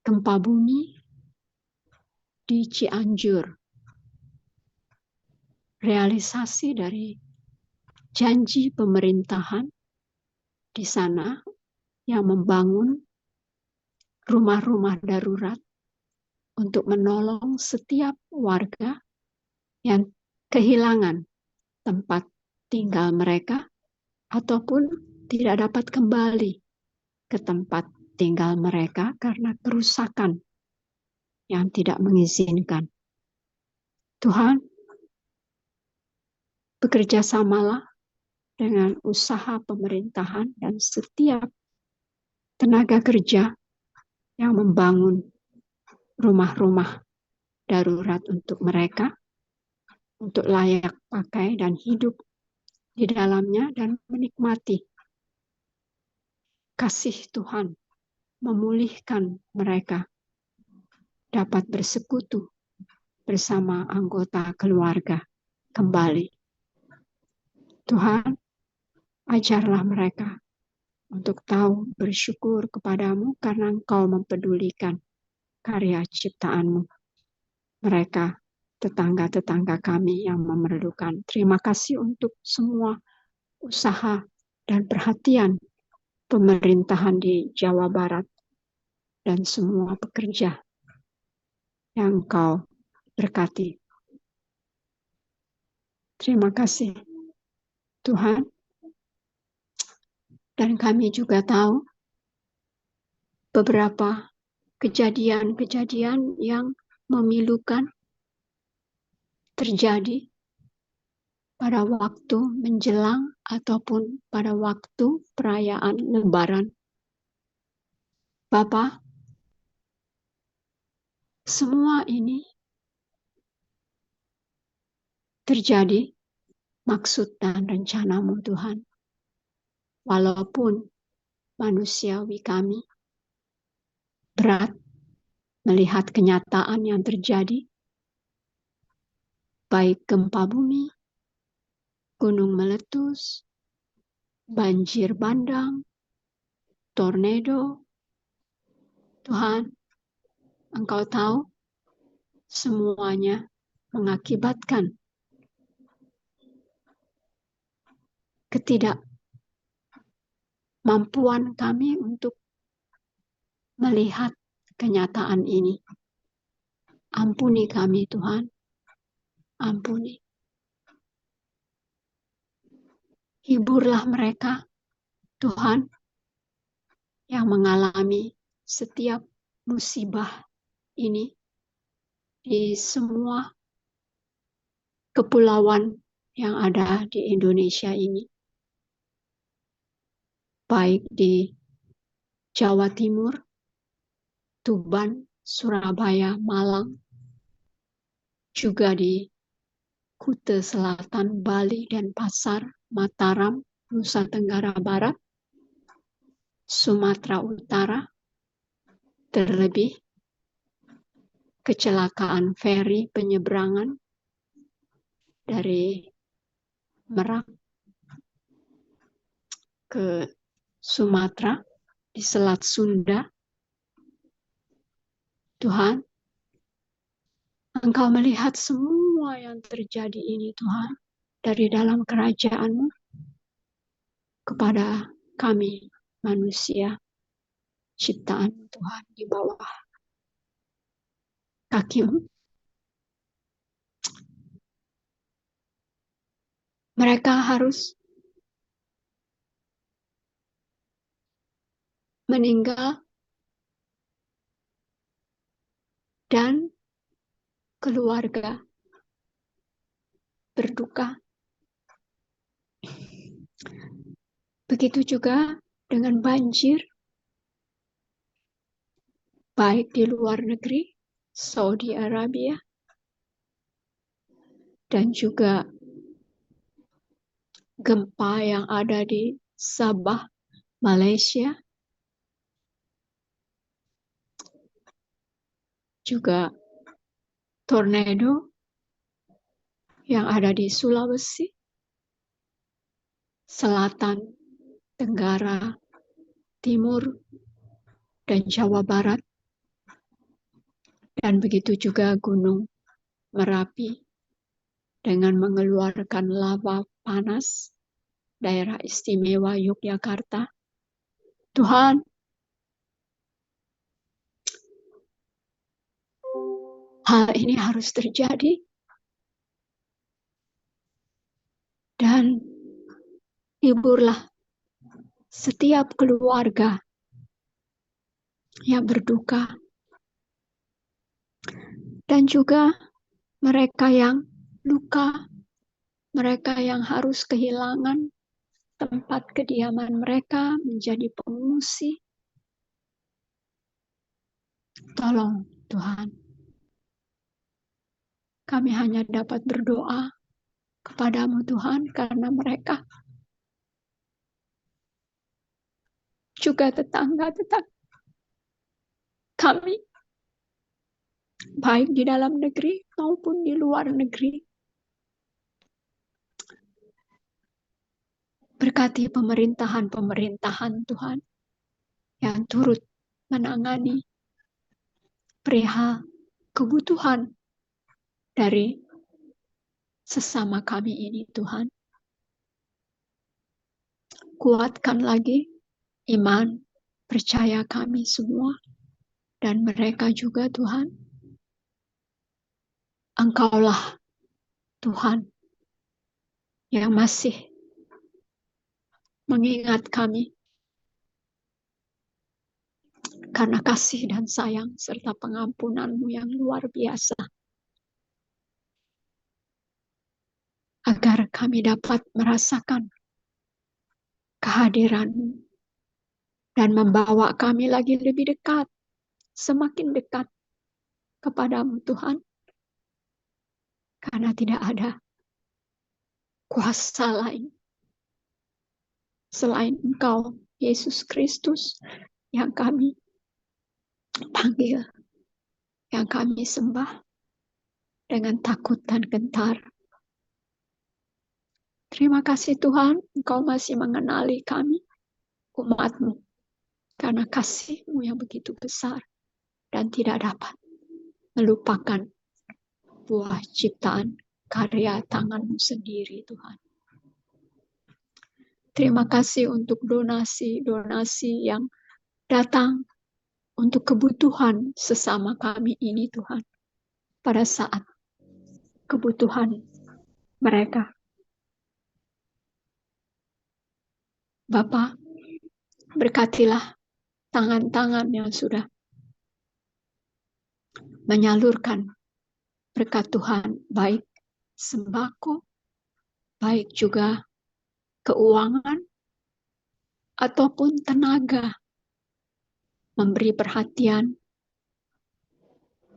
gempa bumi di Cianjur. Realisasi dari janji pemerintahan di sana yang membangun rumah-rumah darurat untuk menolong setiap warga yang kehilangan tempat tinggal mereka ataupun tidak dapat kembali ke tempat tinggal mereka karena kerusakan yang tidak mengizinkan. Tuhan, bekerja samalah dengan usaha pemerintahan dan setiap tenaga kerja yang membangun rumah-rumah darurat untuk mereka, untuk layak pakai dan hidup di dalamnya dan menikmati kasih Tuhan, memulihkan mereka, dapat bersekutu bersama anggota keluarga kembali. Tuhan, ajarlah mereka untuk tahu bersyukur kepadamu karena Engkau mempedulikan karya ciptaanmu. Mereka, tetangga-tetangga kami yang memerlukan. Terima kasih untuk semua usaha dan perhatian pemerintahan di Jawa Barat dan semua pekerja yang Engkau berkati. Terima kasih, Tuhan. Dan kami juga tahu beberapa kejadian-kejadian yang memilukan terjadi pada waktu menjelang ataupun pada waktu perayaan Lebaran. Bapa, semua ini terjadi maksud dan rencanamu Tuhan. Walaupun manusiawi kami berat melihat kenyataan yang terjadi, baik gempa bumi, gunung meletus, banjir bandang, tornado. Tuhan, Engkau tahu semuanya mengakibatkan ketidakmampuan kami untuk melihat kenyataan ini. Ampuni kami Tuhan, ampuni. Hiburlah mereka Tuhan yang mengalami setiap musibah ini di semua kepulauan yang ada di Indonesia ini. Baik di Jawa Timur, Tuban, Surabaya, Malang, juga di Kuta Selatan, Bali, dan Pasar, Mataram, Nusa Tenggara Barat, Sumatera Utara, terlebih kecelakaan feri penyeberangan dari Merak ke Sumatera di Selat Sunda. Tuhan, Engkau melihat semua yang terjadi ini Tuhan dari dalam kerajaan-Mu kepada kami manusia ciptaan Tuhan di bawah kaki-Mu. Mereka harus meninggal dan keluarga berduka. Begitu juga dengan banjir, baik di luar negeri, Saudi Arabia, dan juga gempa yang ada di Sabah, Malaysia, juga tornado yang ada di Sulawesi, Selatan, Tenggara, Timur, dan Jawa Barat, dan begitu juga Gunung Merapi dengan mengeluarkan lava panas, daerah istimewa Yogyakarta. Tuhan, hal ini harus terjadi dan hiburlah setiap keluarga yang berduka dan juga mereka yang luka, mereka yang harus kehilangan tempat kediaman mereka menjadi pengungsi. Tolong Tuhan, kami hanya dapat berdoa kepadamu Tuhan karena mereka juga tetangga-tetangga kami, baik di dalam negeri maupun di luar negeri. Berkati pemerintahan-pemerintahan Tuhan yang turut menangani perihal kebutuhan dari sesama kami ini Tuhan. Kuatkan lagi iman, percaya kami semua dan mereka juga Tuhan. Engkaulah Tuhan yang masih mengingat kami karena kasih dan sayang serta pengampunan-Mu yang luar biasa. Agar kami dapat merasakan kehadiran-Mu dan membawa kami lagi lebih dekat, semakin dekat kepadamu Tuhan. Karena tidak ada kuasa lain selain Engkau, Yesus Kristus, yang kami panggil, yang kami sembah dengan takut dan gentar. Terima kasih Tuhan, Engkau masih mengenali kami, umat-Mu, karena kasih-Mu yang begitu besar dan tidak dapat melupakan buah ciptaan karya tangan-Mu sendiri Tuhan. Terima kasih untuk donasi-donasi yang datang untuk kebutuhan sesama kami ini Tuhan. Pada saat kebutuhan mereka. Bapa, berkatilah tangan-tangan yang sudah menyalurkan berkat Tuhan, baik sembako, baik juga keuangan, ataupun tenaga, memberi perhatian,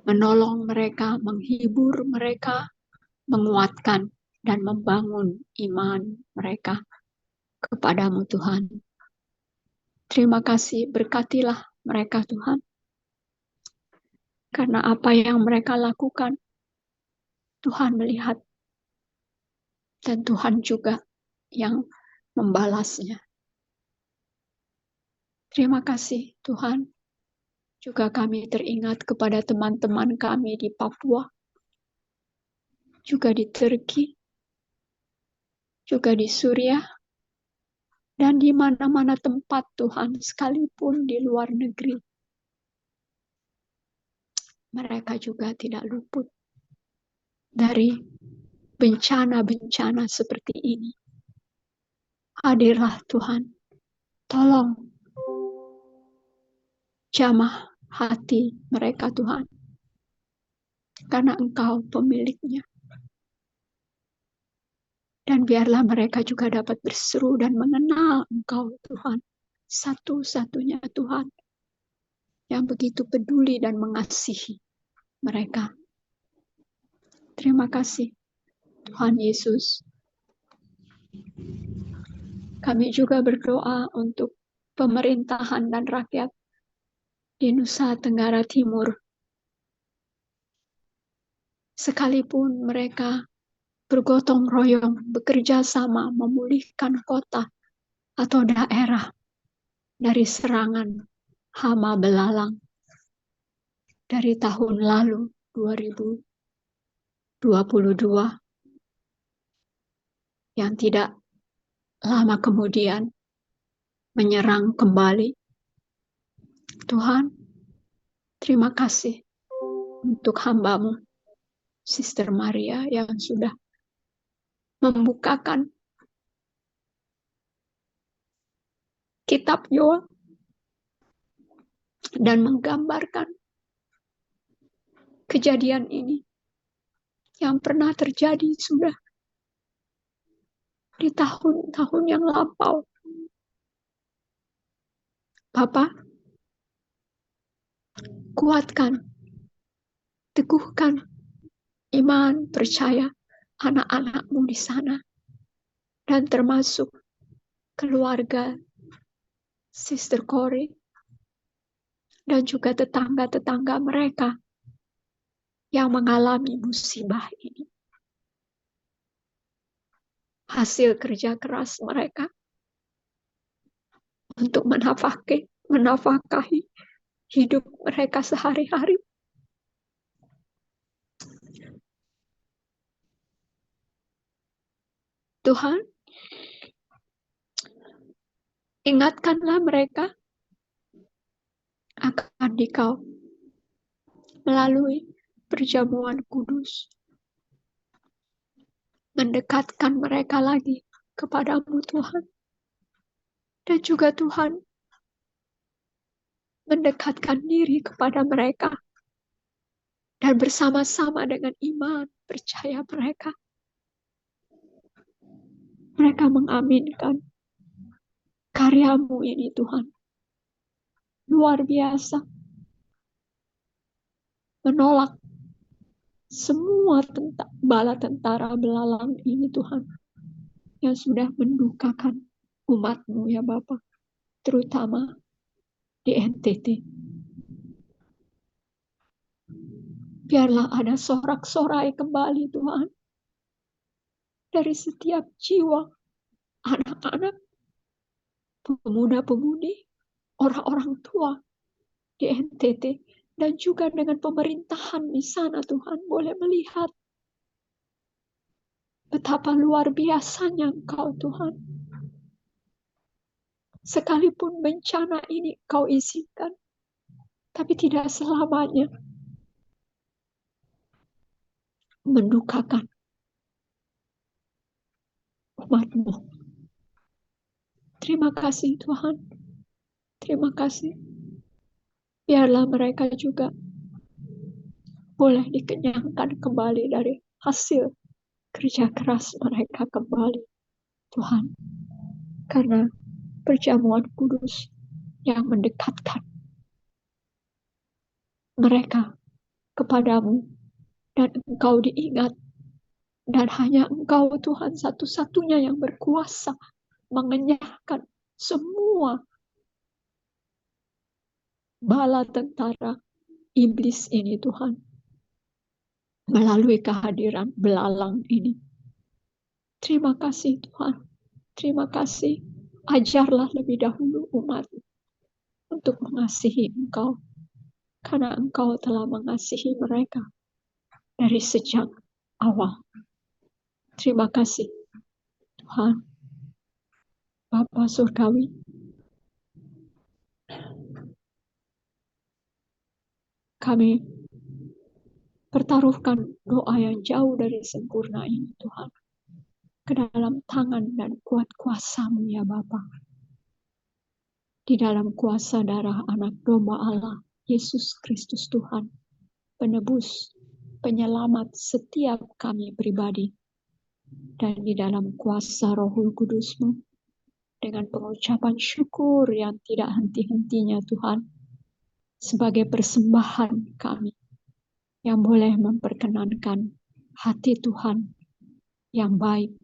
menolong mereka, menghibur mereka, menguatkan, dan membangun iman mereka kepadamu Tuhan. Terima kasih, berkatilah mereka Tuhan. Karena apa yang mereka lakukan, Tuhan melihat. Dan Tuhan juga yang membalasnya. Terima kasih Tuhan. Juga kami teringat kepada teman-teman kami di Papua. Juga di Turki. Juga di Suriah. Dan di mana-mana tempat Tuhan, sekalipun di luar negeri. Mereka juga tidak luput dari bencana-bencana seperti ini. Hadirlah Tuhan, tolong jamah hati mereka Tuhan, karena Engkau pemiliknya. Dan biarlah mereka juga dapat berseru dan mengenal Engkau Tuhan, satu-satunya Tuhan yang begitu peduli dan mengasihi mereka. Terima kasih Tuhan Yesus. Kami juga berdoa untuk pemerintahan dan rakyat di Nusa Tenggara Timur. Sekalipun mereka bergotong royong, bekerja sama memulihkan kota atau daerah dari serangan hama belalang dari tahun lalu 2022 yang tidak lama kemudian menyerang kembali. Tuhan, terima kasih untuk hamba-Mu, Sister Maria, yang sudah membukakan kitab Yoel dan menggambarkan kejadian ini yang pernah terjadi sudah di tahun-tahun yang lampau. Bapa, kuatkan, teguhkan iman, percaya anak-anak-Mu di sana, dan termasuk keluarga Sister Corey, dan juga tetangga-tetangga mereka yang mengalami musibah ini. Hasil kerja keras mereka, untuk menafkahi hidup mereka sehari-hari. Tuhan, ingatkanlah mereka akan Dikau melalui perjamuan kudus. Mendekatkan mereka lagi kepadamu Tuhan. Dan juga Tuhan, mendekatkan diri kepada mereka. Dan bersama-sama dengan iman, percaya mereka. Mereka mengaminkan karyamu ini Tuhan. Luar biasa. Menolak semua bala tentara belalang ini Tuhan. Yang sudah mendukakan umat-Mu ya Bapa. Terutama di NTT. Biarlah ada sorak-sorai kembali Tuhan. Dari setiap jiwa, anak-anak, pemuda-pemudi, orang-orang tua di NTT, dan juga dengan pemerintahan di sana Tuhan boleh melihat betapa luar biasanya Engkau Tuhan. Sekalipun bencana ini Kau izinkan, tapi tidak selamanya mendukakan umat-Mu. Terima kasih Tuhan. Terima kasih. Biarlah mereka juga boleh dikenyangkan kembali dari hasil kerja keras mereka kembali. Tuhan, karena perjamuan kudus yang mendekatkan mereka kepadamu dan Engkau diingat. Dan hanya Engkau Tuhan satu-satunya yang berkuasa mengenyahkan semua bala tentara iblis ini Tuhan. Melalui kehadiran belalang ini. Terima kasih Tuhan. Terima kasih. Ajarlah lebih dahulu umat untuk mengasihi Engkau. Karena Engkau telah mengasihi mereka dari sejak awal. Terima kasih Tuhan. Bapa Surgawi, kami pertaruhkan doa yang jauh dari sempurna ini Tuhan ke dalam tangan dan kuat kuasa-Mu ya Bapa. Di dalam kuasa darah anak domba Allah, Yesus Kristus Tuhan, penebus, penyelamat setiap kami pribadi. Dan di dalam kuasa Rohul Kudus-Mu, dengan pengucapan syukur yang tidak henti-hentinya Tuhan, sebagai persembahan kami yang boleh memperkenankan hati Tuhan yang baik,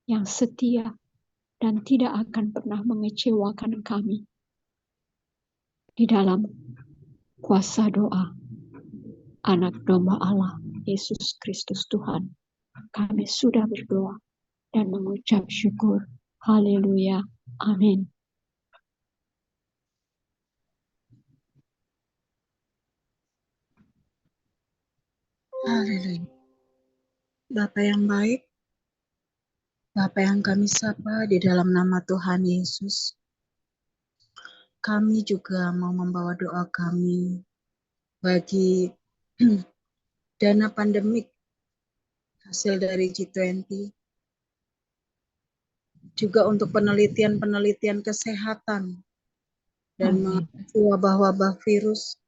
yang setia, dan tidak akan pernah mengecewakan kami. Di dalam kuasa doa anak domba Allah, Yesus Kristus Tuhan, kami sudah berdoa dan mengucap syukur. Haleluya. Amin. Haleluya. Bapa yang baik, Bapa yang kami sapa di dalam nama Tuhan Yesus, kami juga mau membawa doa kami bagi dana pandemik hasil dari G20, juga untuk penelitian-penelitian kesehatan dan mengatasi wabah-wabah virus,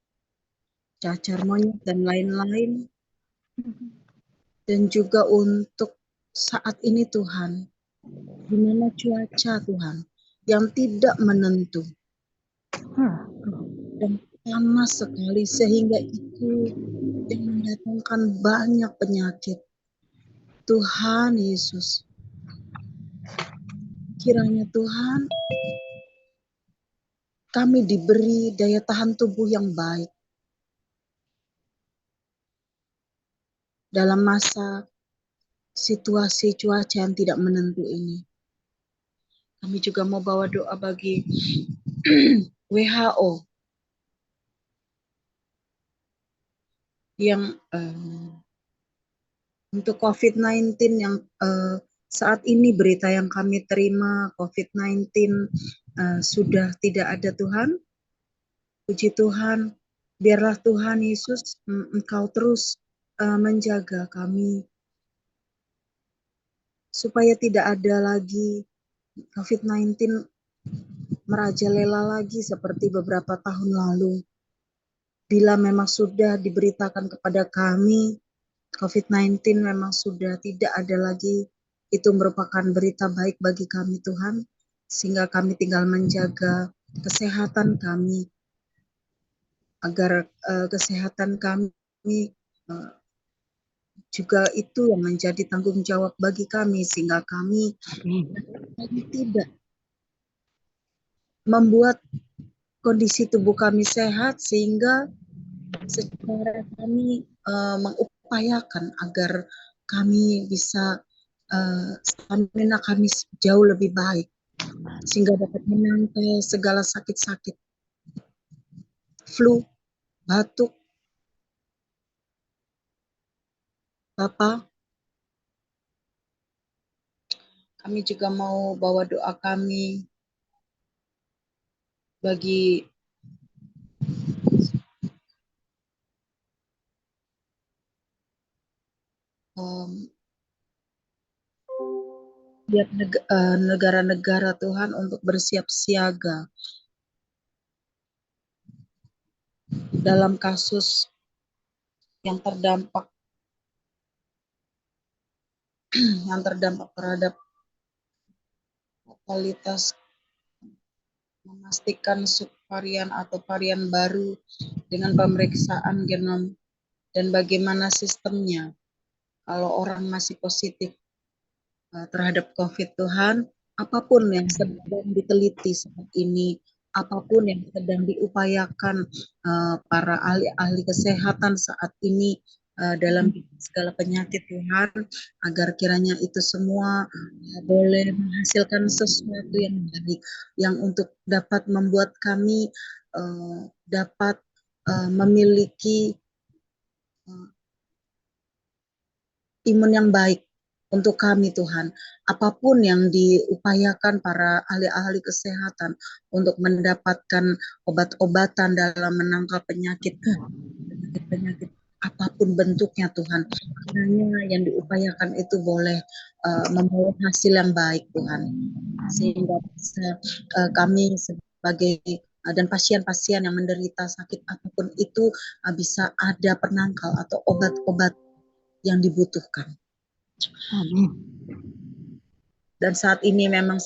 cacar monyet dan lain-lain. Dan juga untuk saat ini Tuhan, di mana cuaca Tuhan yang tidak menentu dan panas sekali sehingga itu yang mendatangkan banyak penyakit. Tuhan Yesus, kiranya Tuhan kami diberi daya tahan tubuh yang baik dalam masa situasi cuaca yang tidak menentu ini. Kami juga mau bawa doa bagi WHO yang untuk COVID-19 yang saat ini berita yang kami terima COVID-19 sudah tidak ada Tuhan. Puji Tuhan, biarlah Tuhan Yesus Engkau terus menjaga kami supaya tidak ada lagi COVID-19 merajalela lagi seperti beberapa tahun lalu. Bila memang sudah diberitakan kepada kami COVID-19 memang sudah tidak ada lagi, itu merupakan berita baik bagi kami Tuhan, sehingga kami tinggal menjaga kesehatan kami, agar kesehatan kami juga itu yang menjadi tanggung jawab bagi kami, sehingga kami tidak membuat kondisi tubuh kami sehat, sehingga secara kami mengupayakan agar kami bisa stamina kami jauh lebih baik sehingga dapat menangkal segala sakit-sakit, flu, batuk. Bapak, kami juga mau bawa doa kami bagi negara-negara Tuhan untuk bersiap siaga dalam kasus yang terdampak terhadap kualitas, memastikan subvarian atau varian baru dengan pemeriksaan genom dan bagaimana sistemnya kalau orang masih positif terhadap COVID. Tuhan, apapun yang sedang diteliti saat ini, apapun yang sedang diupayakan para ahli-ahli kesehatan saat ini dalam segala penyakit Tuhan, agar kiranya itu semua boleh menghasilkan sesuatu yang baik, yang untuk dapat membuat kami dapat memiliki imun yang baik untuk kami Tuhan. Apapun yang diupayakan para ahli-ahli kesehatan untuk mendapatkan obat-obatan dalam menangkal penyakit apapun bentuknya Tuhan, kiranya yang diupayakan itu boleh membawa hasil yang baik Tuhan, sehingga bisa kami sebagai dan pasien-pasien yang menderita sakit apapun itu bisa ada penangkal atau obat-obat yang dibutuhkan. Amin. Dan saat ini memang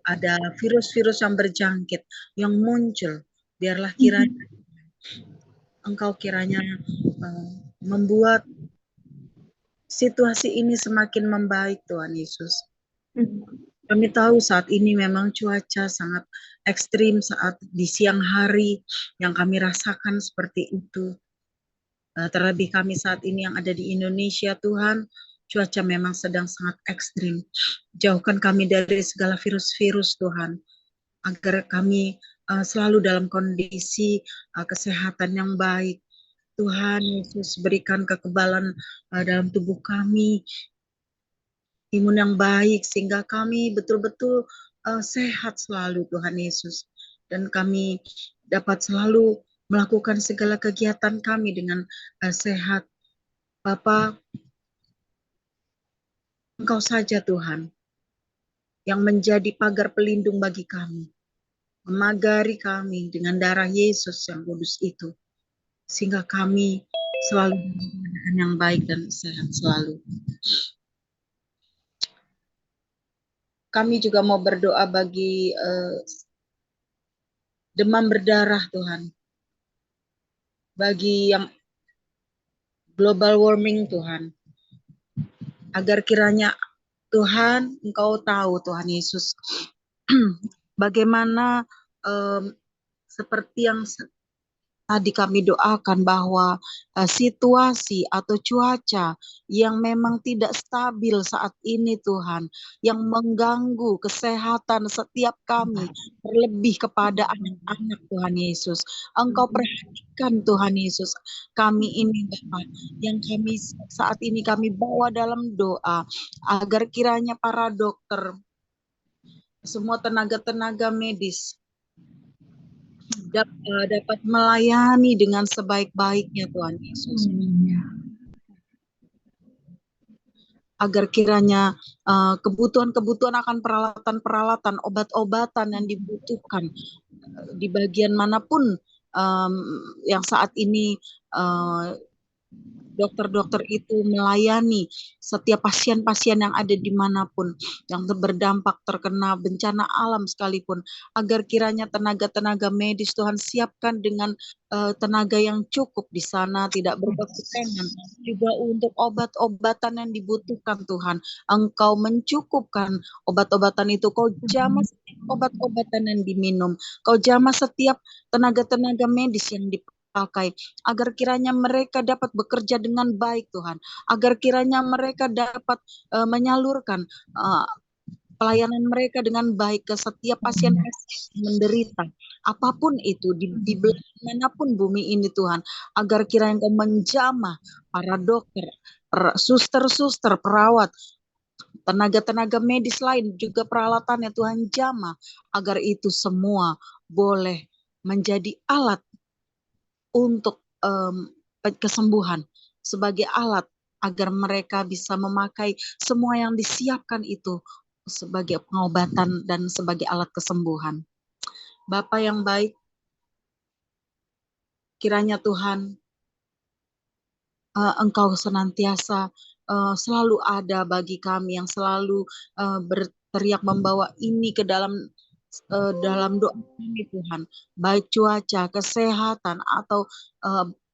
ada virus-virus yang berjangkit, yang muncul. Biarlah kiranya Engkau kiranya membuat situasi ini semakin membaik Tuhan Yesus. Kami tahu saat ini memang cuaca sangat ekstrim saat di siang hari yang kami rasakan seperti itu. Terlebih kami saat ini yang ada di Indonesia Tuhan, cuaca memang sedang sangat ekstrim. Jauhkan kami dari segala virus-virus Tuhan, agar kami selalu dalam kondisi kesehatan yang baik. Tuhan Yesus berikan kekebalan dalam tubuh kami, imun yang baik, sehingga kami betul-betul sehat selalu Tuhan Yesus. Dan kami dapat selalu melakukan segala kegiatan kami dengan sehat. Bapa, Engkau saja Tuhan yang menjadi pagar pelindung bagi kami, memagari kami dengan darah Yesus yang kudus itu, sehingga kami selalu dengan yang baik dan sehat selalu. Kami juga mau berdoa bagi demam berdarah Tuhan, bagi yang global warming Tuhan, agar kiranya Tuhan Engkau tahu Tuhan Yesus bagaimana seperti yang Tadi kami doakan bahwa situasi atau cuaca yang memang tidak stabil saat ini Tuhan, yang mengganggu kesehatan setiap kami, terlebih kepada anak-anak Tuhan Yesus. Engkau perhatikan Tuhan Yesus, kami ini Bapak, yang kami saat ini kami bawa dalam doa, agar kiranya para dokter, semua tenaga-tenaga medis, dapat melayani dengan sebaik-baiknya Tuhan Yesus. Agar kiranya kebutuhan-kebutuhan akan peralatan-peralatan, obat-obatan yang dibutuhkan di bagian manapun yang saat ini dokter-dokter itu melayani setiap pasien-pasien yang ada dimanapun, yang berdampak terkena bencana alam sekalipun, agar kiranya tenaga-tenaga medis Tuhan siapkan dengan tenaga yang cukup di sana, tidak berkekurangan, juga untuk obat-obatan yang dibutuhkan Tuhan, Engkau mencukupkan obat-obatan itu, Kau jamah setiap obat-obatan yang diminum, Kau jamah setiap tenaga-tenaga medis yang dipakai, agar kiranya mereka dapat bekerja dengan baik Tuhan, agar kiranya mereka dapat menyalurkan pelayanan mereka dengan baik ke setiap pasien-pasien yang menderita, apapun itu di belahan manapun bumi ini Tuhan, agar kiranya Engkau menjamah para dokter, suster-suster, perawat, tenaga-tenaga medis lain, juga peralatannya Tuhan jamah, agar itu semua boleh menjadi alat untuk kesembuhan, sebagai alat agar mereka bisa memakai semua yang disiapkan itu sebagai pengobatan dan sebagai alat kesembuhan. Bapa yang baik, kiranya Tuhan Engkau senantiasa selalu ada bagi kami, yang selalu berteriak membawa ini ke dalam doa kami Tuhan, baik cuaca, kesehatan, atau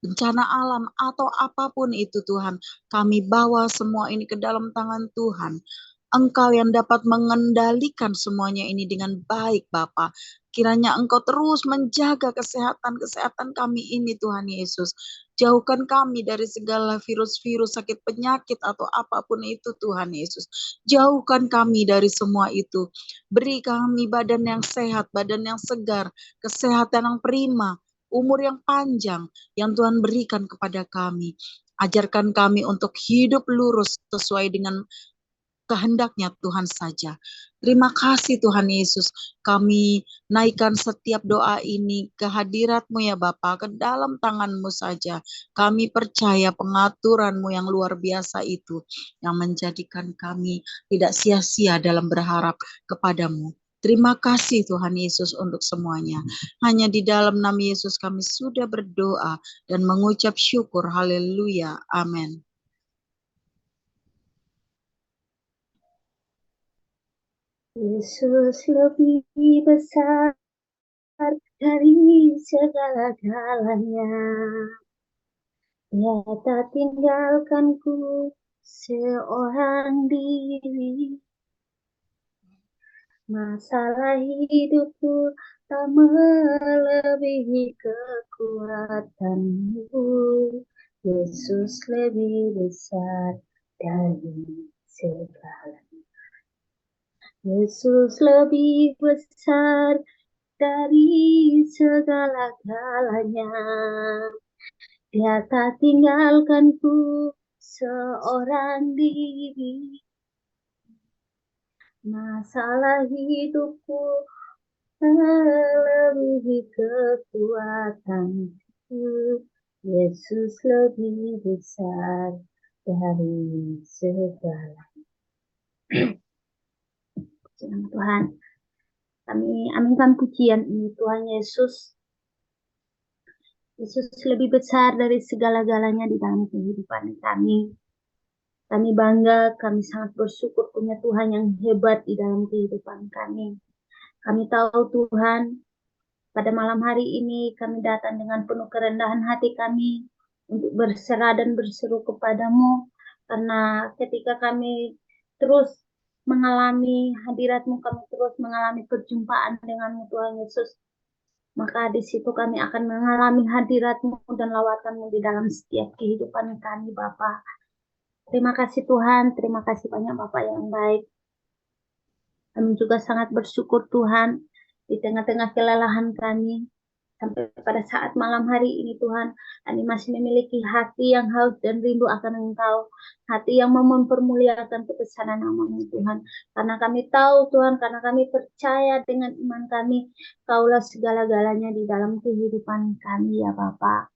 bencana alam, atau apapun itu Tuhan, kami bawa semua ini ke dalam tangan Tuhan. Engkau yang dapat mengendalikan semuanya ini dengan baik Bapa. Kiranya Engkau terus menjaga kesehatan kami ini Tuhan Yesus. Jauhkan kami dari segala virus-virus, sakit penyakit, atau apapun itu Tuhan Yesus. Jauhkan kami dari semua itu. Beri kami badan yang sehat, badan yang segar, kesehatan yang prima, umur yang panjang yang Tuhan berikan kepada kami. Ajarkan kami untuk hidup lurus sesuai dengan kehendaknya Tuhan saja. Terima kasih Tuhan Yesus. Kami naikkan setiap doa ini ke hadirat-Mu ya Bapa, ke dalam tangan-Mu saja. Kami percaya pengaturan-Mu yang luar biasa itu, yang menjadikan kami tidak sia-sia dalam berharap kepada-Mu. Terima kasih Tuhan Yesus untuk semuanya. Hanya di dalam nama Yesus kami sudah berdoa dan mengucap syukur. Haleluya. Amin. Yesus lebih besar dari segala-galanya. Dia tak tinggalkanku seorang diri. Masalah hidupku tak melebihi kekuatanmu. Yesus lebih besar dari segala. Yesus lebih besar dari segala-galanya. Dia tak tinggalkanku seorang diri. Masalah hidupku melebihi kekuatanku. Yesus lebih besar dari segala. Tuhan, kami aminkan pujian ini Tuhan Yesus. Yesus lebih besar dari segala-galanya di dalam kehidupan kami. Kami bangga, kami sangat bersyukur punya Tuhan yang hebat di dalam kehidupan kami. Kami tahu Tuhan, pada malam hari ini kami datang dengan penuh kerendahan hati kami untuk berserah dan berseru kepadamu. Karena ketika kami terus mengalami hadirat-Mu, kami terus mengalami perjumpaan dengan-Mu Tuhan Yesus. maka di situ kami akan mengalami hadirat-Mu dan lawatan-Mu di dalam setiap kehidupan kami, Bapa. Terima kasih Tuhan, terima kasih banyak Bapak yang baik. Kami juga sangat bersyukur Tuhan, di tengah-tengah kelelahan kami, sampai pada saat malam hari ini Tuhan, kami masih memiliki hati yang haus dan rindu akan Engkau, hati yang mau mempermuliakan kebesaran nama-Mu Tuhan. Karena kami tahu Tuhan, karena kami percaya dengan iman kami, Kaulah segala-galanya di dalam kehidupan kami ya Bapa.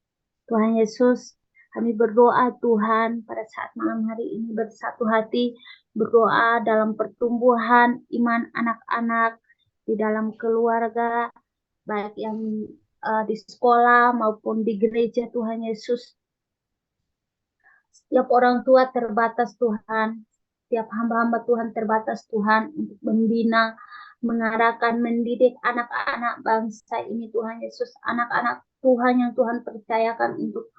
Tuhan Yesus, kami berdoa Tuhan pada saat malam hari ini bersatu hati, berdoa dalam pertumbuhan iman anak-anak di dalam keluarga, baik yang di sekolah maupun di gereja Tuhan Yesus. Setiap orang tua terbatas Tuhan, setiap hamba-hamba Tuhan terbatas Tuhan untuk membina, mengarahkan, mendidik anak-anak bangsa ini Tuhan Yesus, anak-anak Tuhan yang Tuhan percayakan untuk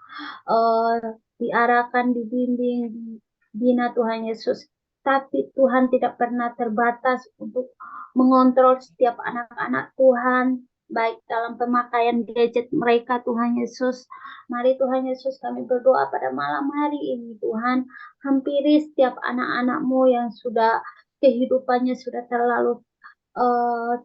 diarahkan, dibimbing, dibina Tuhan Yesus. Tapi Tuhan tidak pernah terbatas untuk mengontrol setiap anak-anak Tuhan, baik dalam pemakaian gadget mereka Tuhan Yesus. Mari Tuhan Yesus kami berdoa pada malam hari ini Tuhan, hampiri setiap anak-anak-Mu yang sudah kehidupannya sudah terlalu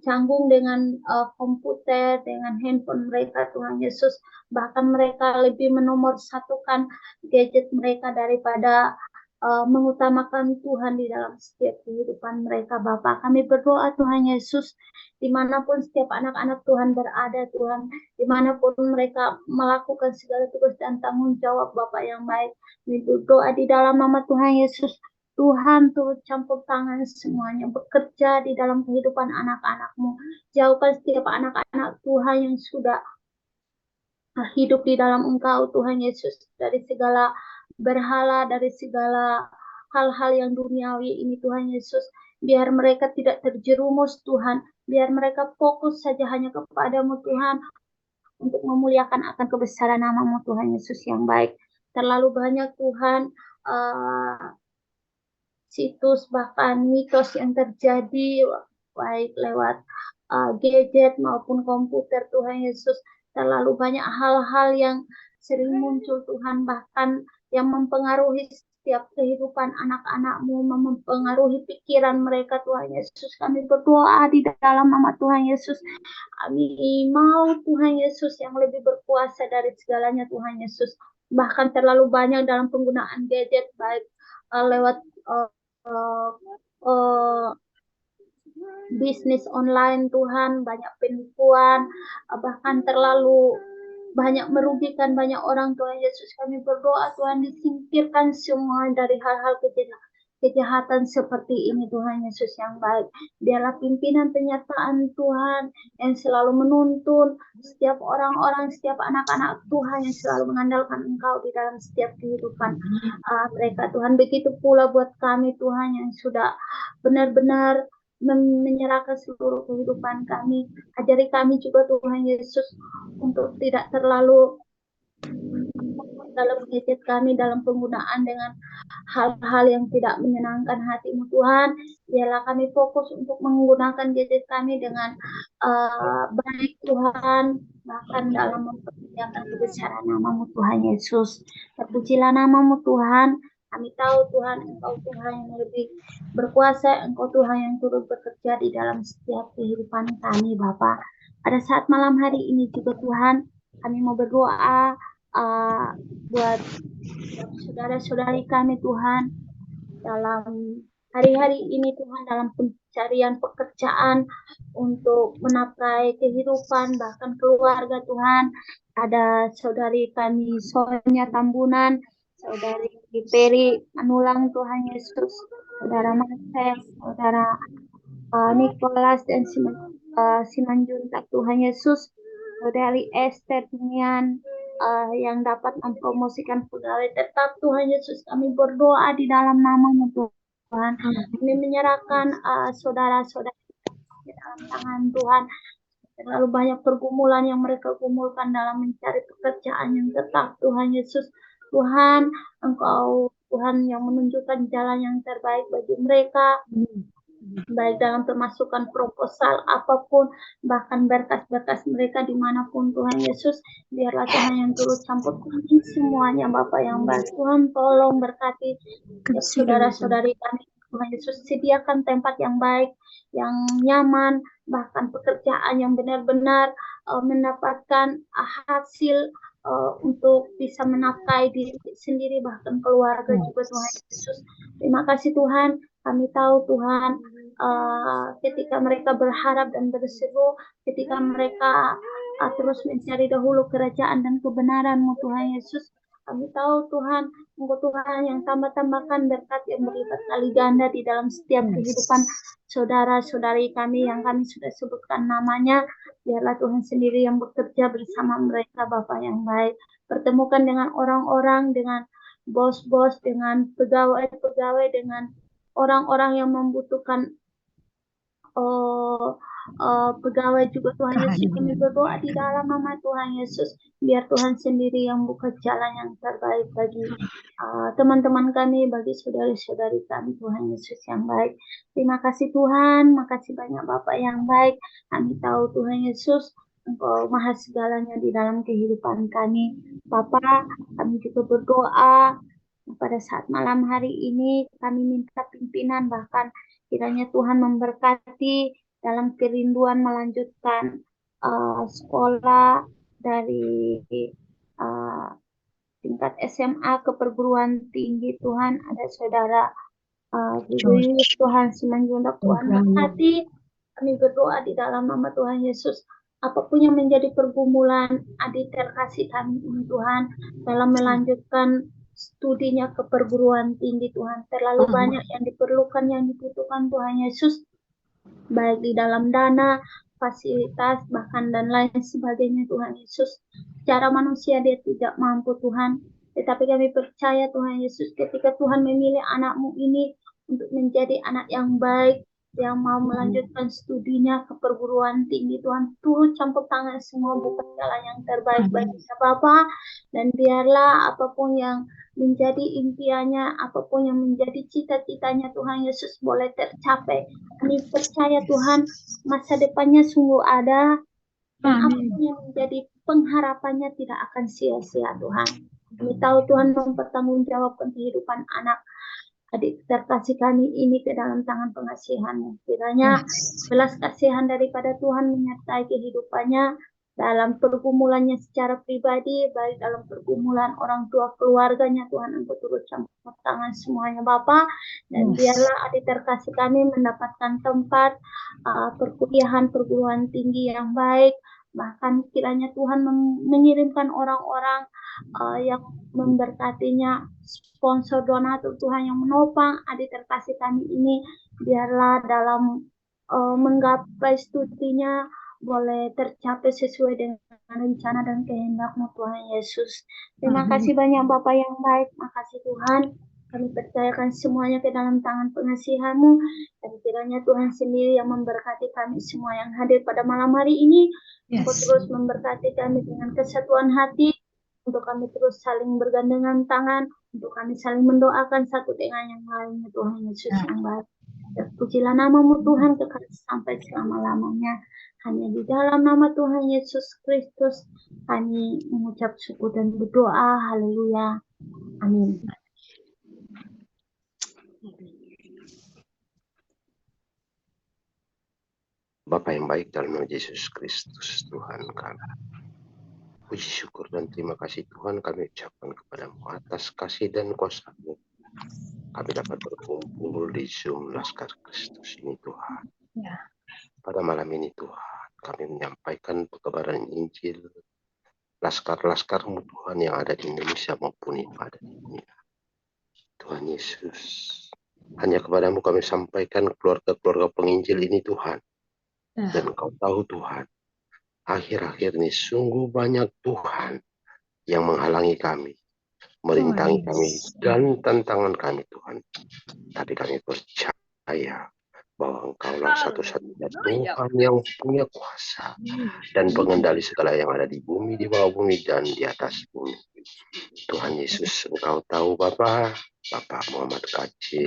canggung dengan komputer, dengan handphone mereka Tuhan Yesus. Bahkan mereka lebih menomorsatukan gadget mereka daripada mengutamakan Tuhan di dalam setiap kehidupan mereka Bapa. Kami berdoa Tuhan Yesus, dimanapun setiap anak-anak Tuhan berada Tuhan, dimanapun mereka melakukan segala tugas dan tanggung jawab Bapa yang baik. Kami berdoa di dalam nama Tuhan Yesus, Tuhan turut campur tangan semuanya, bekerja di dalam kehidupan anak-anak-Mu. Jauhkan setiap anak-anak Tuhan yang sudah hidup di dalam Engkau Tuhan Yesus, dari segala berhala, dari segala hal-hal yang duniawi ini Tuhan Yesus. Biar mereka tidak terjerumus Tuhan, biar mereka fokus saja hanya kepadamu Tuhan, untuk memuliakan akan kebesaran nama-Mu Tuhan Yesus yang baik. Terlalu banyak Tuhan situs bahkan mitos yang terjadi baik lewat gadget maupun komputer Tuhan Yesus. Terlalu banyak hal-hal yang sering muncul Tuhan, bahkan yang mempengaruhi setiap kehidupan anak-anak-Mu, mempengaruhi pikiran mereka Tuhan Yesus. Kami berdoa di dalam nama Tuhan Yesus. Kami mau Tuhan Yesus yang lebih berkuasa dari segalanya Tuhan Yesus. Bahkan terlalu banyak dalam penggunaan gadget baik lewat bisnis online Tuhan, banyak penipuan, bahkan terlalu banyak merugikan banyak orang Tuhan Yesus. Kami berdoa Tuhan disingkirkan semua dari hal-hal kejahatan seperti ini Tuhan Yesus yang baik. Biarlah pimpinan penyertaan Tuhan yang selalu menuntun setiap orang-orang, setiap anak-anak Tuhan yang selalu mengandalkan Engkau di dalam setiap kehidupan mereka Tuhan. Begitu pula buat kami Tuhan yang sudah benar-benar menyerahkan seluruh kehidupan kami. Ajari kami juga Tuhan Yesus untuk tidak terlalu dalam gadget kami, dalam penggunaan dengan hal-hal yang tidak menyenangkan hati-Mu Tuhan. Biarlah kami fokus untuk menggunakan gadget kami dengan baik Tuhan, bahkan dalam memperlihatkan kebesaran nama-Mu Tuhan Yesus. Terpujilah nama-Mu Tuhan. Kami tahu Tuhan, Engkau Tuhan yang lebih berkuasa, Engkau Tuhan yang turut bekerja di dalam setiap kehidupan kami Bapa. Pada saat malam hari ini juga Tuhan, kami mau berdoa buat saudara-saudari kami Tuhan dalam hari-hari ini Tuhan, dalam pencarian pekerjaan untuk menafkahi kehidupan bahkan keluarga Tuhan. Ada saudari kami Sonia Tambunan, saudari Peri Anulang Tuhan Yesus, saudara Marcel, saudara Nicholas dan Simanjuntak Tuhan Yesus, saudari Esther Nian yang dapat mempromosikan pegawai tetap Tuhan Yesus. Kami berdoa di dalam nama-Mu Tuhan. Kami menyerahkan saudara-saudara di dalam tangan Tuhan. Terlalu banyak pergumulan yang mereka gumulkan dalam mencari pekerjaan yang tetap Tuhan Yesus. Tuhan, Engkau Tuhan yang menunjukkan jalan yang terbaik bagi mereka. baik dalam pemasukan proposal apapun, bahkan berkas-berkas mereka dimanapun Tuhan Yesus, biarlah Tuhan yang turut campur tangan semuanya Bapak yang baik. Tuhan tolong berkati saudara-saudari kami, Tuhan Yesus, sediakan tempat yang baik, yang nyaman, bahkan pekerjaan yang benar-benar mendapatkan hasil untuk bisa menafkahi diri sendiri, bahkan keluarga juga Tuhan Yesus. Terima kasih Tuhan. Kami tahu Tuhan, ketika mereka berharap dan berseru, ketika mereka terus mencari dahulu kerajaan dan kebenaran-Mu Tuhan Yesus, kami tahu Tuhan, Engkau Tuhan yang tambah-tambahkan berkat yang berlipat kali ganda di dalam setiap kehidupan saudara-saudari kami yang kami sudah sebutkan namanya. Biarlah Tuhan sendiri yang bekerja bersama mereka, Bapa yang baik. Pertemukan dengan orang-orang, dengan bos-bos, dengan pegawai-pegawai, dengan orang-orang yang membutuhkan pegawai juga Tuhan Yesus. Kami berdoa di dalam nama Tuhan Yesus, biar Tuhan sendiri yang buka jalan yang terbaik bagi teman-teman kami, bagi saudari-saudari kami Tuhan Yesus yang baik. Terima kasih Tuhan, makasih banyak Bapak yang baik. Kami tahu Tuhan Yesus, Engkau maha segalanya di dalam kehidupan kami. Bapak, kami juga berdoa pada saat malam hari ini, kami minta pimpinan, bahkan kiranya Tuhan memberkati dalam kerinduan melanjutkan sekolah dari tingkat SMA ke perguruan tinggi. Tuhan, ada saudara Tuhan Simanjuntak, Tuhan berkati. Kami berdoa di dalam nama Tuhan Yesus, apapun yang menjadi pergumulan adik terkasih kami ini Tuhan, dalam melanjutkan studinya ke perguruan tinggi Tuhan, terlalu banyak yang diperlukan, yang dibutuhkan Tuhan Yesus, baik di dalam dana, fasilitas, bahkan dan lain sebagainya Tuhan Yesus. Secara manusia dia tidak mampu Tuhan, tetapi kami percaya Tuhan Yesus, ketika Tuhan memilih anak-Mu ini untuk menjadi anak yang baik, yang mau melanjutkan studinya ke perguruan tinggi, Tuhan turut campur tangan semua, bukan jalan yang terbaik bagi Bapak, dan biarlah apapun yang menjadi impiannya, apapun yang menjadi cita-citanya Tuhan Yesus boleh tercapai. Kami percaya Tuhan, masa depannya sungguh ada, dan apapun yang menjadi pengharapannya tidak akan sia-sia Tuhan. Kami tahu Tuhan mempertanggungjawabkan kehidupan anak adik terkasih kami ini ke dalam tangan pengasihan-Mu. Kiranya belas kasihan daripada Tuhan menyertai kehidupannya dalam pergumulannya secara pribadi, baik dalam pergumulan orang tua keluarganya. Tuhan, Engkau turut campur tangan semuanya Bapa, dan biarlah adik terkasih kami mendapatkan tempat perkuliahan perguruan tinggi yang baik. Bahkan kiranya Tuhan mengirimkan orang-orang yang memberkatinya, sponsor donatur Tuhan yang menopang adik terkasih kami ini, biarlah dalam menggapai studinya boleh tercapai sesuai dengan rencana dan kehendak-Mu Tuhan Yesus. Terima kasih banyak Bapak yang baik, makasih Tuhan. Kami percayakan semuanya ke dalam tangan pengasihan-Mu, dan kiranya Tuhan sendiri yang memberkati kami semua yang hadir pada malam hari ini. Engkau terus memberkati kami dengan kesatuan hati, untuk kami terus saling bergandengan tangan, untuk kami saling mendoakan satu dengan yang lainnya Tuhan Yesus yang baik. Terpujilah nama-Mu Tuhan kekal sampai selama-lamanya. Hanya di dalam nama Tuhan Yesus Kristus kami mengucap syukur dan berdoa. Haleluya. Amin. Bapa yang baik, dalam nama Yesus Kristus Tuhan kami, puji syukur dan terima kasih Tuhan kami ucapkan kepada-Mu atas kasih dan kuasa-Mu. Kami dapat berkumpul di Zoom Laskar Kristus ini Tuhan. Pada malam ini Tuhan, kami menyampaikan pekabaran Injil laskar-laskar-Mu Tuhan yang ada di Indonesia maupun yang ada di dunia. Tuhan Yesus, hanya kepada-Mu kami sampaikan keluarga-keluarga penginjil ini Tuhan. Dan Kau tahu Tuhan, akhir-akhir ini sungguh banyak Tuhan yang menghalangi kami, merintangi kami dan tantangan kami Tuhan. Tapi kami percaya bahwa Engkaulah satu-satunya Tuhan yang punya kuasa dan pengendali segala yang ada di bumi, di bawah bumi, dan di atas bumi. Tuhan Yesus, Engkau tahu Bapak Muhammad KC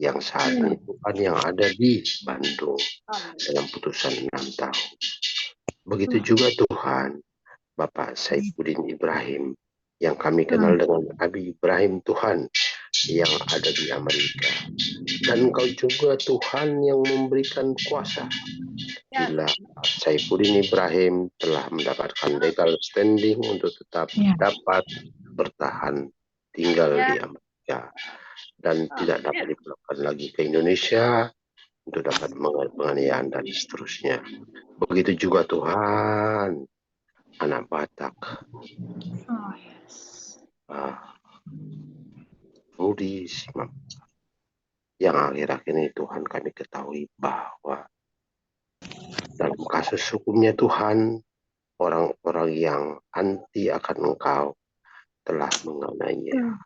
yang saat ini Tuhan yang ada di Bandung dalam putusan 6 tahun. Begitu juga Tuhan Bapak Saifuddin Ibrahim yang kami kenal dengan Abi Ibrahim Tuhan yang ada di Amerika. Dan Engkau juga Tuhan yang memberikan kuasa bila Saifuddin Ibrahim telah mendapatkan legal standing untuk tetap dapat bertahan tinggal di Amerika dan tidak dapat dipulangkan lagi ke Indonesia untuk dapat penganiayaan dan seterusnya. Begitu juga Tuhan anak Batak, Rudi Simam, yang akhir-akhir ini Tuhan kami ketahui bahwa dalam kasus hukumnya Tuhan, orang-orang yang anti akan Engkau telah mengenainya.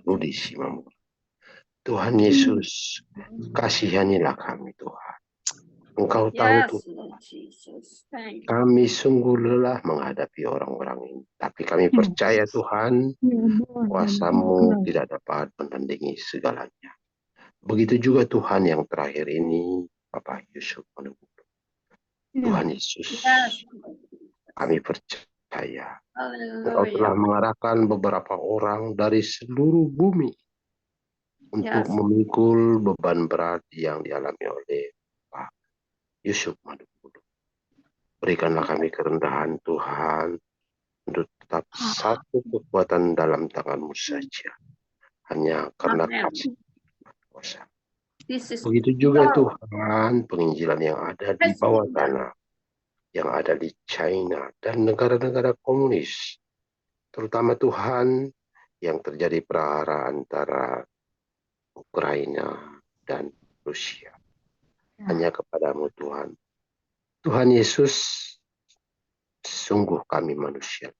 Rudi Simam. Tuhan Yesus, kasihanilah kami Tuhan. Engkau tahu Tuhan, kami sungguh lelah menghadapi orang-orang ini. Tapi kami percaya Tuhan, kuasa-Mu tidak dapat menandingi segalanya. Begitu juga Tuhan yang terakhir ini, Bapak Yusuf Manungkulo. Tuhan Yesus, kami percaya Engkau telah mengarahkan beberapa orang dari seluruh bumi untuk memikul beban berat yang dialami oleh Pak Yusuf Manungkulo. Berikanlah kami kerendahan Tuhan untuk tetap satu kekuatan dalam tangan-Mu saja. Hanya karena kasih kuasa. Begitu juga Tuhan penginjilan yang ada di bawah tanah, yang ada di China dan negara-negara komunis. Terutama Tuhan yang terjadi perahara antara Ukraina dan Rusia. Hanya kepadamu Tuhan. Tuhan Yesus, sungguh kami manusia.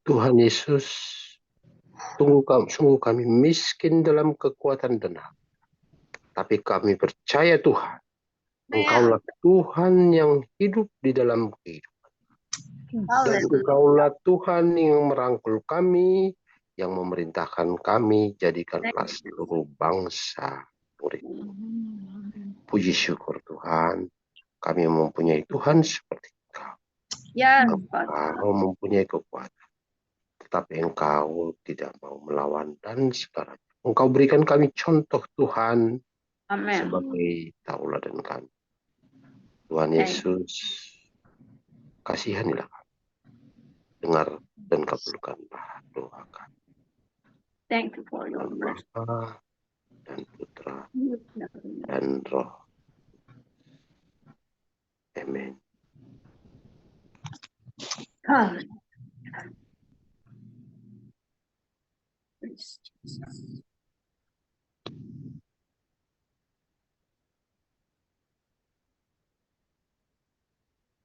Tuhan Yesus, sungguh kami miskin dalam kekuatan dan hak. Tapi kami percaya Tuhan, Engkaulah Tuhan yang hidup di dalam kehidupan. Dan Engkaulah Tuhan yang merangkul kami, yang memerintahkan kami, jadikanlah seluruh bangsa murid. Puji syukur Tuhan, kami mempunyai Tuhan seperti Engkau. Engkau mempunyai kekuatan, tetapi Engkau tidak mau melawan dan sekarang Engkau berikan kami contoh Tuhan sebagai tauladan kami. Tuhan Yesus, kasihanilah kami. Dengar dan kabulkanlah doa kami. Thank you for your mercy. Bapa dan Putra dan Roh. Amin.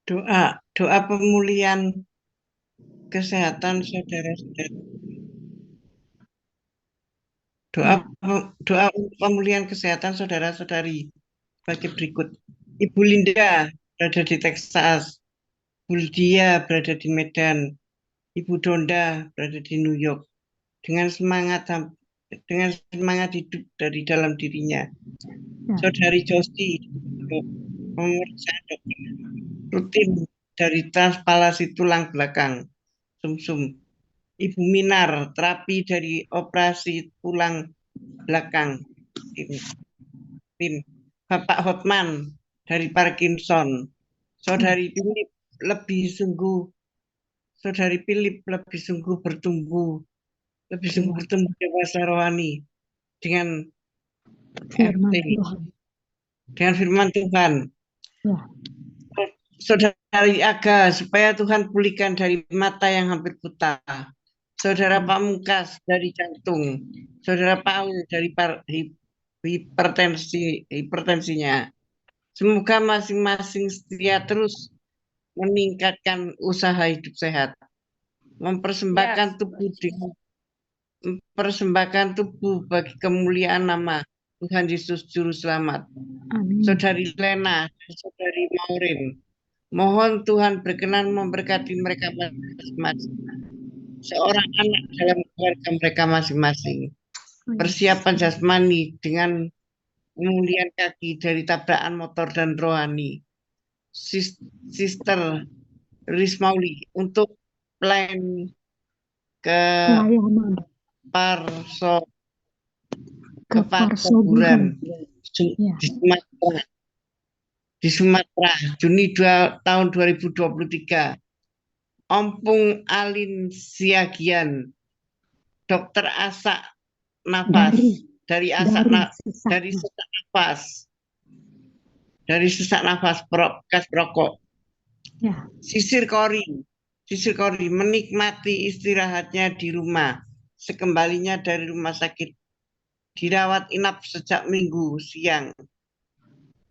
Doa pemulihan kesehatan saudara-saudara. Doa pemulihan kesehatan saudara-saudari bagi berikut. Ibu Linda berada di Texas, Buldia berada di Medan, Ibu Donda berada di New York. Dengan semangat hidup dari dalam dirinya. Saudari Josti, pemeriksaan dokter rutin dari transpalasi tulang belakang, sumsum. Ibu Minar, terapi dari operasi tulang belakang. Bapak Hotman dari Parkinson. Saudari Philip lebih sungguh bertumbuh dewasa rohani dengan firman Tuhan. Saudari Aga, supaya Tuhan pulihkan dari mata yang hampir buta. Saudara Pamungkas dari jantung. Saudara Paul dari hipertensinya. Semoga masing-masing setia terus meningkatkan usaha hidup sehat. Mempersembahkan tubuh bagi kemuliaan nama Tuhan Yesus Juru Selamat. Amin. Saudari Lena, Saudari Maureen, mohon Tuhan berkenan memberkati mereka masing-masing. Seorang anak dalam keluarga mereka masing-masing. persiapan jasmani dengan pemulihan kaki dari tabrakan motor dan rohani. Sister Rismauli untuk plan ke Parso ke Parsoburan di Sumatera Juni tahun 2023. Ompung Alin Siagian, Dokter Asak Nafas dari sesak nafas bekas rokok. Ya. Sisir Kori menikmati istirahatnya di rumah sekembalinya dari rumah sakit, dirawat inap sejak Minggu siang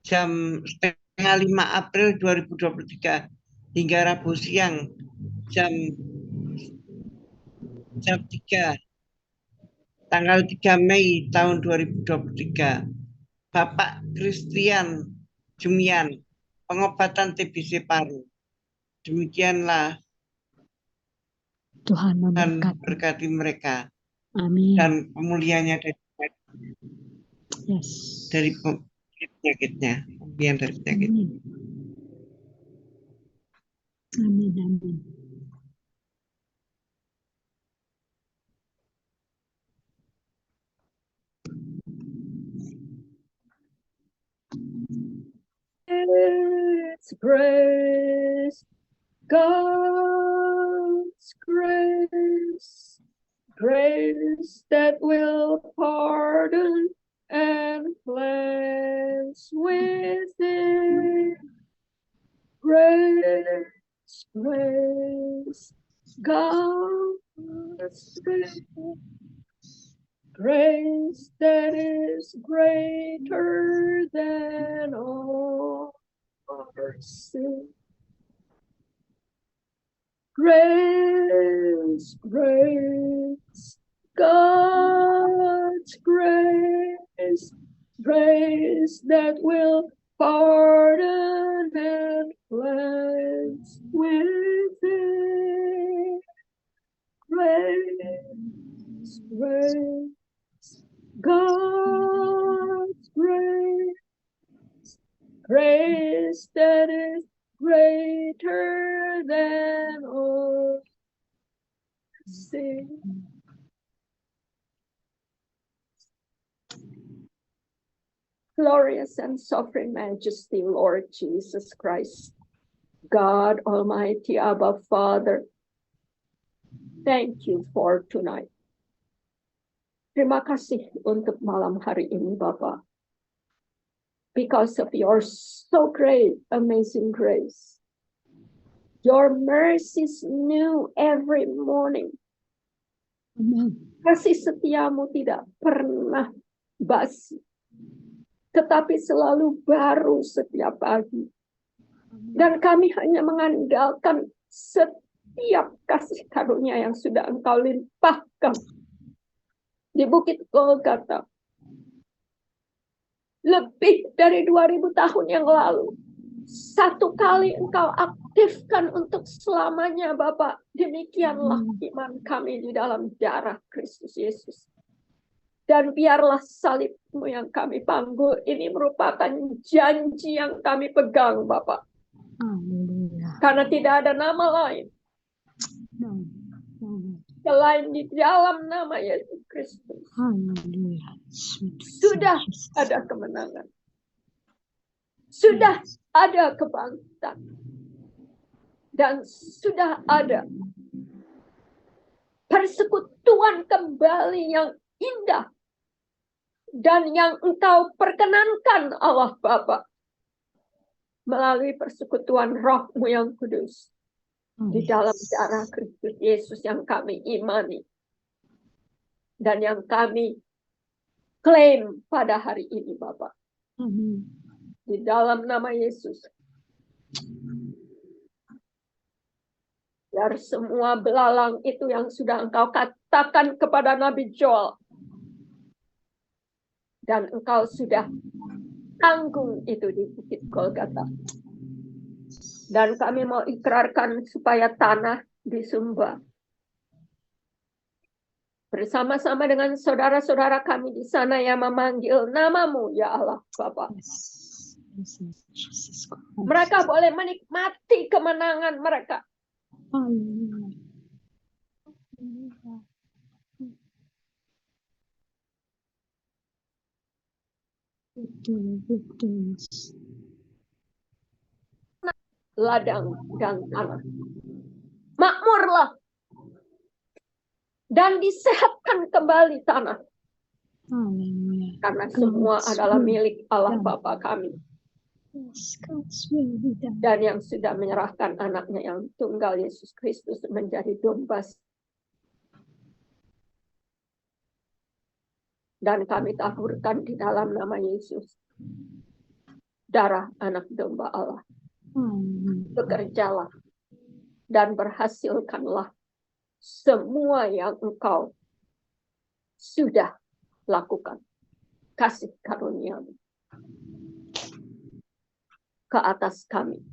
jam 4:30 April 2023 hingga Rabu siang jam 3 tanggal 3 Mei tahun 2023. Bapak Christian Jumian, pengobatan TBC paru. Demikianlah Tuhan berkati mereka. Amin. Dan pemulihannya dari penyakitnya. Pemulihan dari penyakit. Amin. Amin. It's grace, God's grace, grace that will pardon and cleanse within. Grace, grace, God's grace, grace that is greater than all our sin. Grace, grace, God's grace, grace that will pardon and cleanse within. Grace, grace, God's grace, grace that is greater than all sin. Glorious and sovereign majesty, Lord Jesus Christ, God Almighty, Abba Father, thank you for tonight. Terima kasih untuk malam hari ini, Bapak. Because of your so great, amazing grace. Your mercies new every morning. Kasih setiamu tidak pernah basi, tetapi selalu baru setiap pagi. Dan kami hanya mengandalkan setiap kasih karunia yang sudah Engkau limpahkan di Bukit Golgota. Lebih dari 2000 tahun yang lalu, satu kali Engkau aktifkan untuk selamanya, Bapak. Demikianlah iman kami di dalam darah Kristus Yesus. Dan biarlah salib-Mu yang kami panggul ini merupakan janji yang kami pegang, Bapak. Karena tidak ada nama lain selain di dalam nama Yesus Kristus. Sudah ada kemenangan. Sudah ada kebangkitan. Dan sudah ada persekutuan kembali yang indah. Dan yang Engkau perkenankan, Allah Bapa, melalui persekutuan Roh-Mu yang kudus. Di dalam darah Kristus Yesus yang kami imani. Dan yang kami klaim pada hari ini, Bapak. Di dalam nama Yesus. Biar semua belalang itu yang sudah Engkau katakan kepada Nabi Joel. Dan Engkau sudah tanggung itu di Bukit Golgota. Dan kami mau ikrarkan supaya tanah di Sumba bersama-sama dengan saudara-saudara kami di sana yang memanggil nama-Mu, ya Allah Bapa. Mereka boleh menikmati kemenangan mereka. Ladang dan tanah. Makmurlah dan disehatkan kembali tanah. Karena semua adalah milik Allah Bapa kami. Dan yang sudah menyerahkan anaknya yang tunggal Yesus Kristus menjadi domba. Dan kami taburkan di dalam nama Yesus darah anak domba Allah. Bekerjalah dan berhasilkanlah semua yang Engkau sudah lakukan. Kasih karunia-Mu ke atas kami.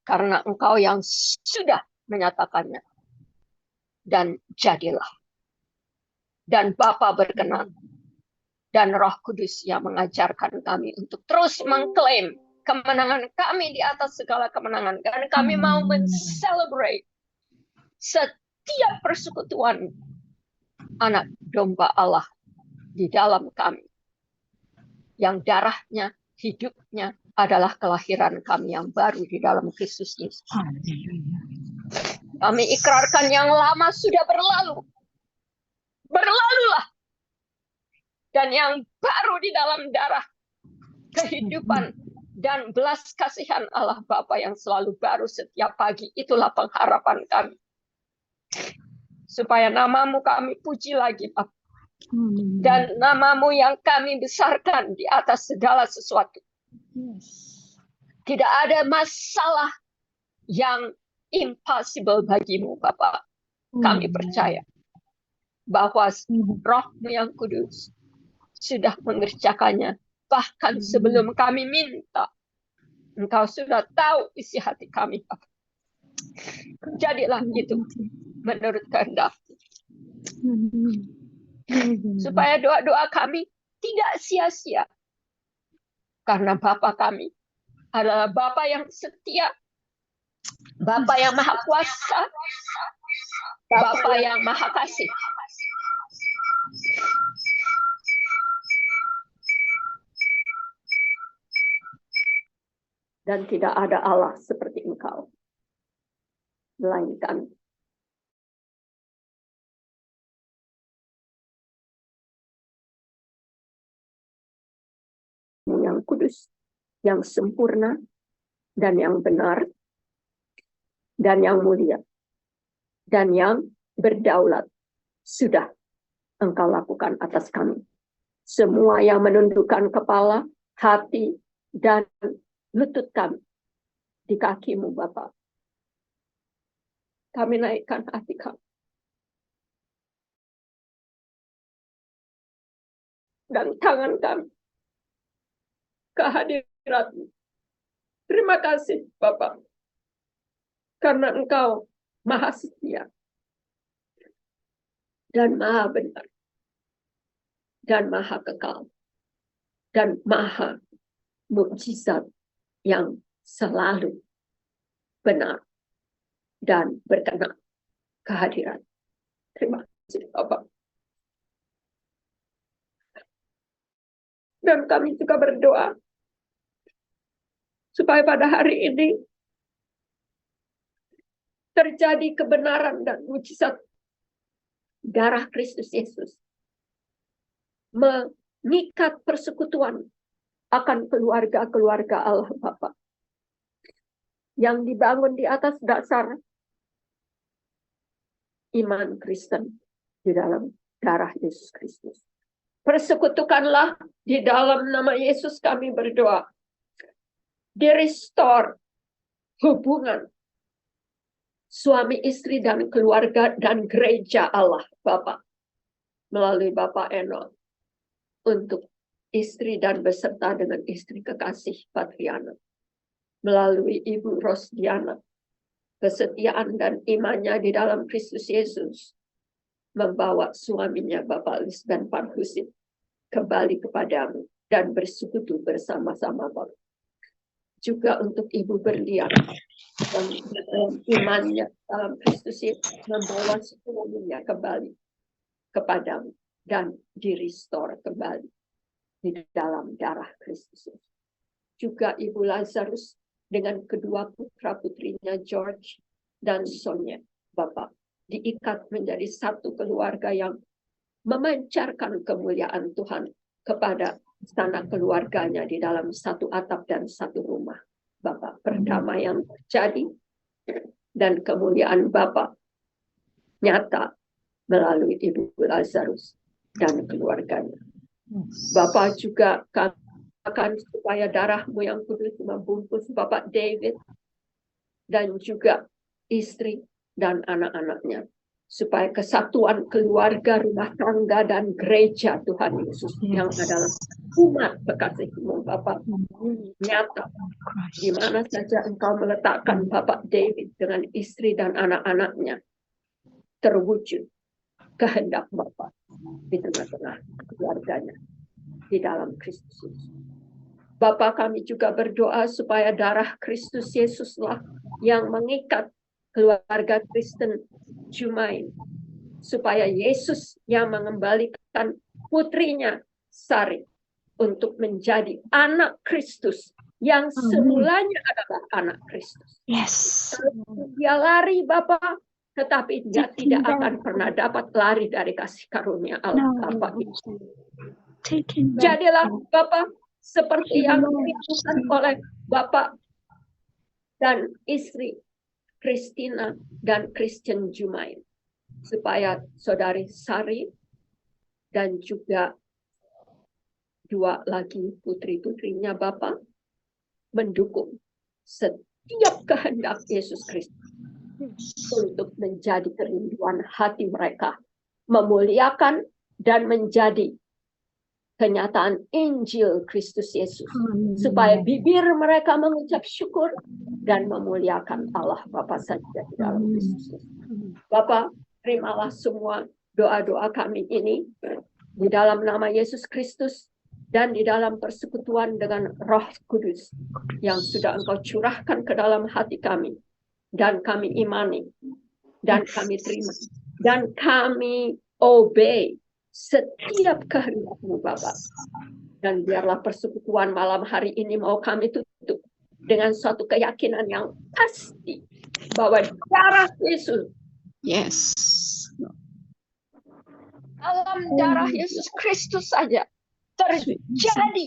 Karena Engkau yang sudah menyatakannya. Dan jadilah. Dan Bapa berkenan. Dan Roh Kudus yang mengajarkan kami untuk terus mengklaim kemenangan kami di atas segala kemenangan. Dan kami mau men-celebrate setiap persekutuan anak domba Allah di dalam kami. Yang darahnya, hidupnya adalah kelahiran kami yang baru di dalam Kristus Yesus. Kami ikrarkan yang lama sudah berlalu. Berlalulah. Dan yang baru di dalam darah kehidupan dan belas kasihan Allah Bapa yang selalu baru setiap pagi. Itulah pengharapan kami. Supaya nama-Mu kami puji lagi, Bapa. Dan nama-Mu yang kami besarkan di atas segala sesuatu. Tidak ada masalah yang impossible bagimu, Bapak. Kami percaya bahwa Roh-Mu yang kudus sudah mengerjakannya. Bahkan sebelum kami minta, Engkau sudah tahu isi hati kami, Bapak. Jadilah itu menurut kehendak. Supaya doa-doa kami tidak sia-sia. Karena Bapa kami adalah Bapa yang setia, Bapa yang maha kuasa, Bapa yang maha kasih. Dan tidak ada Allah seperti Engkau, melainkan yang kudus, yang sempurna, dan yang benar, dan yang mulia, dan yang berdaulat, sudah Engkau lakukan atas kami. Semua yang menundukkan kepala, hati, dan lutut kami di kaki-Mu, Bapa. Kami naikkan hati kami. Dan tangan kami kehadirat-Mu. Terima kasih, Bapak. Karena Engkau maha setia. Dan maha benar. Dan maha kekal. Dan maha mukjizat yang selalu benar. Dan berkenan kehadiran. Terima kasih, Bapak. Dan kami juga berdoa supaya pada hari ini terjadi kebenaran dan mujizat darah Kristus Yesus mengikat persekutuan akan keluarga-keluarga Allah Bapa yang dibangun di atas dasar iman Kristen di dalam darah Yesus Kristus. Persekutukanlah di dalam nama Yesus kami berdoa. Di-restore hubungan suami istri dan keluarga dan gereja Allah Bapa melalui Bapak Eno untuk istri dan beserta dengan istri kekasih Patriana, melalui Ibu Rosdiana, kesetiaan dan imannya di dalam Kristus Yesus membawa suaminya Bapak Lis dan Parhusin kembali kepadamu dan bersekutu bersama-sama Bapak. Juga untuk Ibu Berlian yang dalam imannya dalam Kristus Yesus membawa semuanya kembali kepadamu dan di-restore kembali di dalam darah Kristus. Juga Ibu Lazarus dengan kedua putra-putrinya George dan Sonia, Bapak, diikat menjadi satu keluarga yang memancarkan kemuliaan Tuhan kepada sanak keluarganya di dalam satu atap dan satu rumah. Bapak, perdamaian terjadi dan kemuliaan Bapak nyata melalui Ibu Lazarus dan keluarganya. Bapak juga akan supaya darah-Mu yang kudus membungkus Bapak David dan juga istri dan anak-anaknya, supaya kesatuan keluarga, rumah tangga dan gereja Tuhan Yesus yang adalah umat kekasih-Mu Bapak nyata di mana saja Engkau meletakkan Bapak David dengan istri dan anak-anaknya, terwujud kehendak Bapa di tengah-tengah keluarganya di dalam Kristus Yesus. Bapa, kami juga berdoa supaya darah Kristus Yesuslah yang mengikat keluarga Kristen Jumain, supaya Yesus yang mengembalikan putrinya Sari untuk menjadi anak Kristus yang semulanya adalah anak Kristus. Yes. Dia lari Bapa, tetapi dia tidak akan pernah dapat lari dari kasih karunia Allah Bapa itu. Jadilah Bapak seperti yang dilakukan oleh Bapak dan istri Christina dan Christian Jumain, supaya saudari Sari dan juga dua lagi putri-putrinya Bapak mendukung setiap kehendak Yesus Kristus untuk menjadi kerinduan hati mereka, memuliakan dan menjadi kenyataan Injil Kristus Yesus, supaya bibir mereka mengucap syukur dan memuliakan Allah Bapa saja di dalam Kristus Yesus. Bapa, terimalah semua doa-doa kami ini di dalam nama Yesus Kristus dan di dalam persekutuan dengan Roh Kudus yang sudah Engkau curahkan ke dalam hati kami, dan kami imani dan kami terima dan kami obey setiap kehendak-Mu Bapa. Dan biarlah persekutuan malam hari ini mau kami tutup dengan suatu keyakinan yang pasti bahwa darah Yesus, dalam darah Yesus Kristus saja terjadi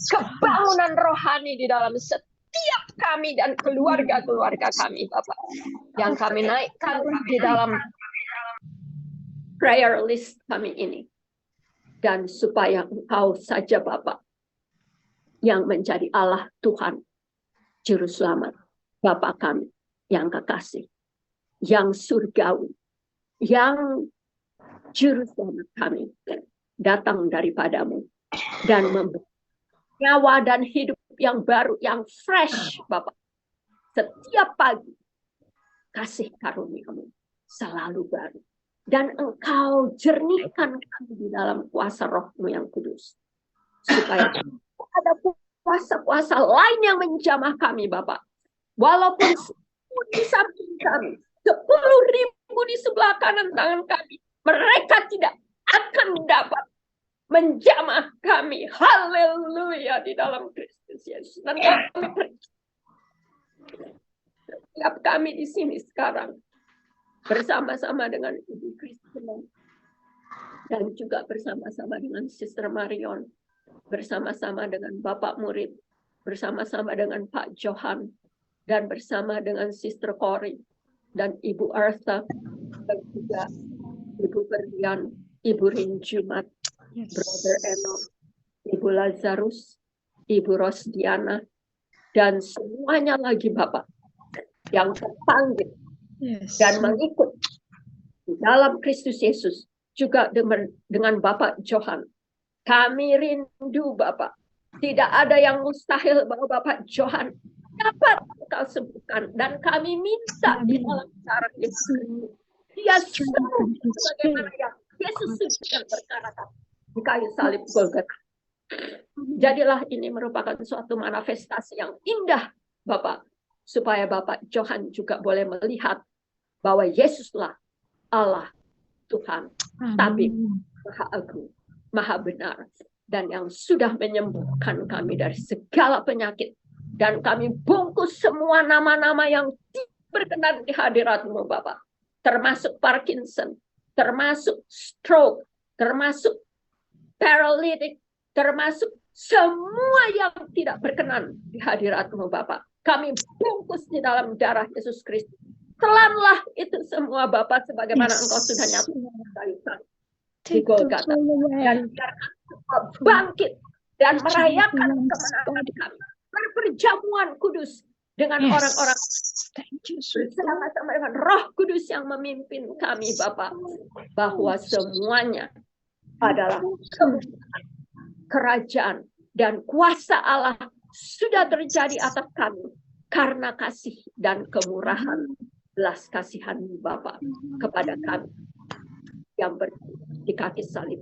kebangunan rohani di dalam setiap kami dan keluarga-keluarga kami Bapak, yang kami naikkan di dalam prayer list kami ini. Dan supaya Engkau saja Bapak yang menjadi Allah Tuhan, Juru Selamat, Bapa kami yang kekasih, yang surgawi, yang Juru Selamat kami datang daripadamu dan memberi nyawa dan hidup yang baru, yang fresh Bapak. Setiap pagi kasih karunia-Mu selalu baru. Dan Engkau jernihkan kami di dalam kuasa Roh-Mu yang kudus. Supaya ada kuasa-kuasa lain yang menjamah kami, Bapak. Walaupun 10 di samping kami, 10.000 di sebelah kanan tangan kami, mereka tidak akan dapat menjamah kami. Haleluya di dalam Kristus Yesus. Dan setiap kami di sini sekarang, bersama-sama dengan Ibu Kristina dan juga bersama-sama dengan Sister Marion, bersama-sama dengan Bapak Murid, bersama-sama dengan Pak Johan, dan bersama dengan Sister Cory dan Ibu Artha, dan juga Ibu Berlian, Ibu Rinjumat, Brother Eno, Ibu Lazarus, Ibu Rosdiana, dan semuanya lagi Bapak yang terpanggil dan mengikut di dalam Kristus Yesus, juga dengan Bapak Johan. Kami rindu Bapak. Tidak ada yang mustahil bahwa Bapak Johan dapat Engkau sembuhkan. Dan kami minta di dalam cara Yesus. Dia sembuh sebagaimana yang Yesus sudah berkata di kayu salib Golgota. Jadilah ini merupakan suatu manifestasi yang indah Bapak. Supaya Bapak Johan juga boleh melihat bahwa Yesuslah Allah Tuhan. Tabib Maha Agung, Maha Benar, dan yang sudah menyembuhkan kami dari segala penyakit. Dan kami bungkus semua nama-nama yang berkenan di hadirat-Mu Bapak. Termasuk Parkinson, termasuk stroke, termasuk paralytic, termasuk semua yang tidak berkenan di hadirat-Mu Bapak. Kami bungkus di dalam darah Yesus Kristus. Telanlah itu semua Bapak sebagaimana Engkau sudah nyatakan di Golgota. Dan biarkan semua bangkit dan merayakan kemenangan kami. Berperjamuan kudus dengan orang-orang bersama-sama dengan Roh Kudus yang memimpin kami Bapak. Bahwa semuanya adalah kerajaan dan kuasa Allah sudah terjadi atas kami karena kasih dan kemurahan belas kasihan Bapak kepada kami yang di kaki salib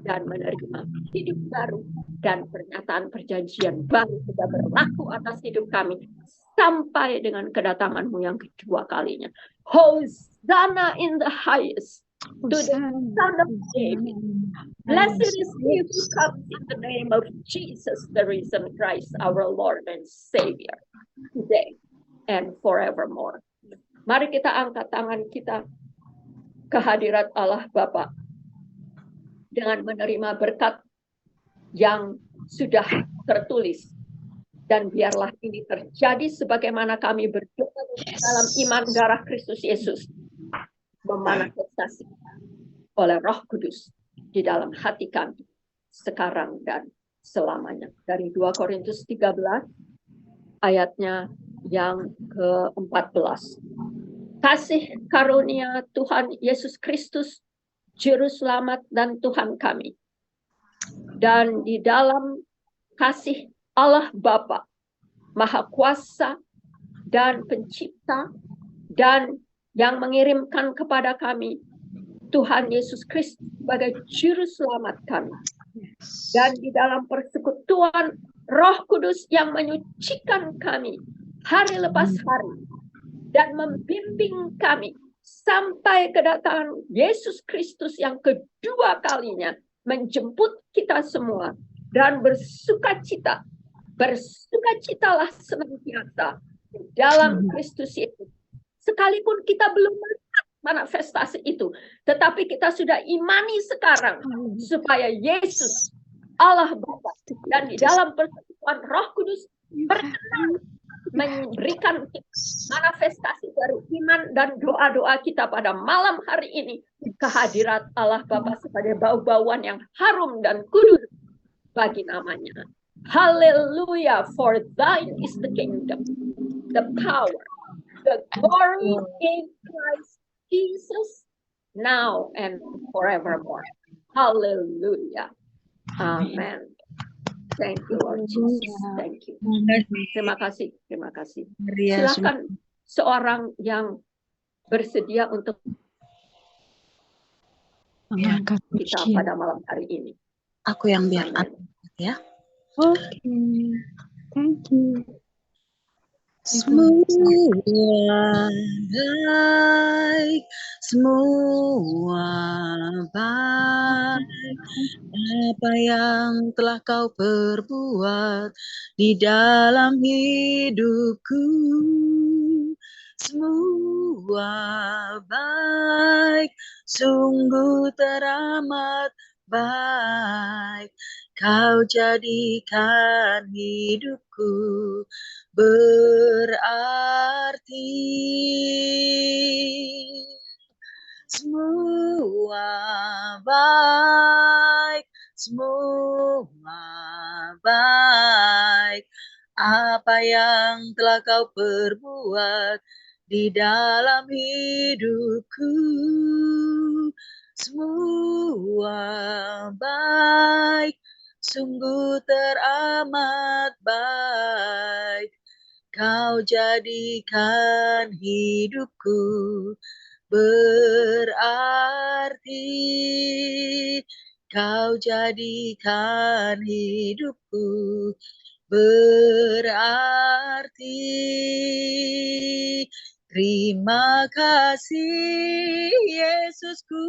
dan menerima hidup baru dan pernyataan perjanjian baru sudah berlaku atas hidup kami sampai dengan kedatangan-Mu yang kedua kalinya. Hosanna in the highest to the Son of David. Blessed is he who comes in the name of Jesus, the risen Christ, our Lord and Savior, today and forevermore. Mari kita angkat tangan kita ke hadirat Allah Bapa dengan menerima berkat yang sudah tertulis. Dan biarlah ini terjadi sebagaimana kami berdoa dalam iman darah Kristus Yesus. Memanifestasikan oleh Roh Kudus di dalam hati kami sekarang dan selamanya. Dari 2 Korintus 13 ayatnya yang ke-14. Kasih karunia Tuhan Yesus Kristus, Juru Selamat dan Tuhan kami. Dan di dalam kasih Allah Bapa, Maha Kuasa dan Pencipta, dan yang mengirimkan kepada kami Tuhan Yesus Kristus sebagai Juru Selamat kami. Dan di dalam persekutuan Roh Kudus yang menyucikan kami hari lepas hari dan membimbing kami sampai kedatangan Yesus Kristus yang kedua kalinya menjemput kita semua dan bersukacitalah senantiasa di dalam Kristus Yesus. Sekalipun kita belum melihat manifestasi itu, tetapi kita sudah imani sekarang supaya Yesus Allah Bapa dan di dalam persekutuan Roh Kudus berkenan memberikan manifestasi dari iman dan doa-doa kita pada malam hari ini kehadirat Allah Bapa sebagai bau-bauan yang harum dan kudus bagi namanya. Hallelujah, for thine is the kingdom, the power, the glory in Christ Jesus, now and forevermore. Hallelujah. Amen. Thank you, Lord Jesus. Thank you. Terima kasih. Terima kasih. Silakan seorang yang bersedia untuk kita pada malam hari ini. Aku yang biar ya. Oke. Thank you. Semua baik, apa yang telah kau perbuat di dalam hidupku, semua baik, sungguh teramat baik, kau jadikan hidupku berarti. Semua baik, semua baik. Apa yang telah kau perbuat di dalam hidupku, semua baik, sungguh teramat baik. Kau jadikan hidupku berarti, kau jadikan hidupku berarti. Terima kasih Yesusku,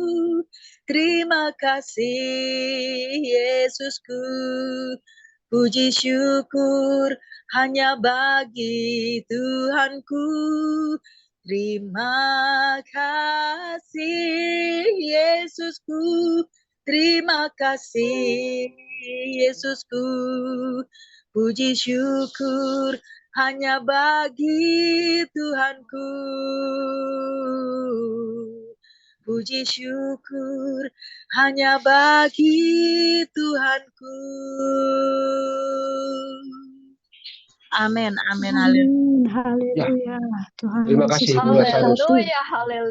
terima kasih Yesusku. Puji syukur hanya bagi Tuhanku. Terima kasih Yesusku, terima kasih Yesusku. Puji syukur hanya bagi Tuhanku. Puji syukur hanya bagi Tuhanku. Amin, amin, haleluya. Haleluya. Tuhan Terima Yesus kasih, Bu Lazarus. Haleluya, haleluya.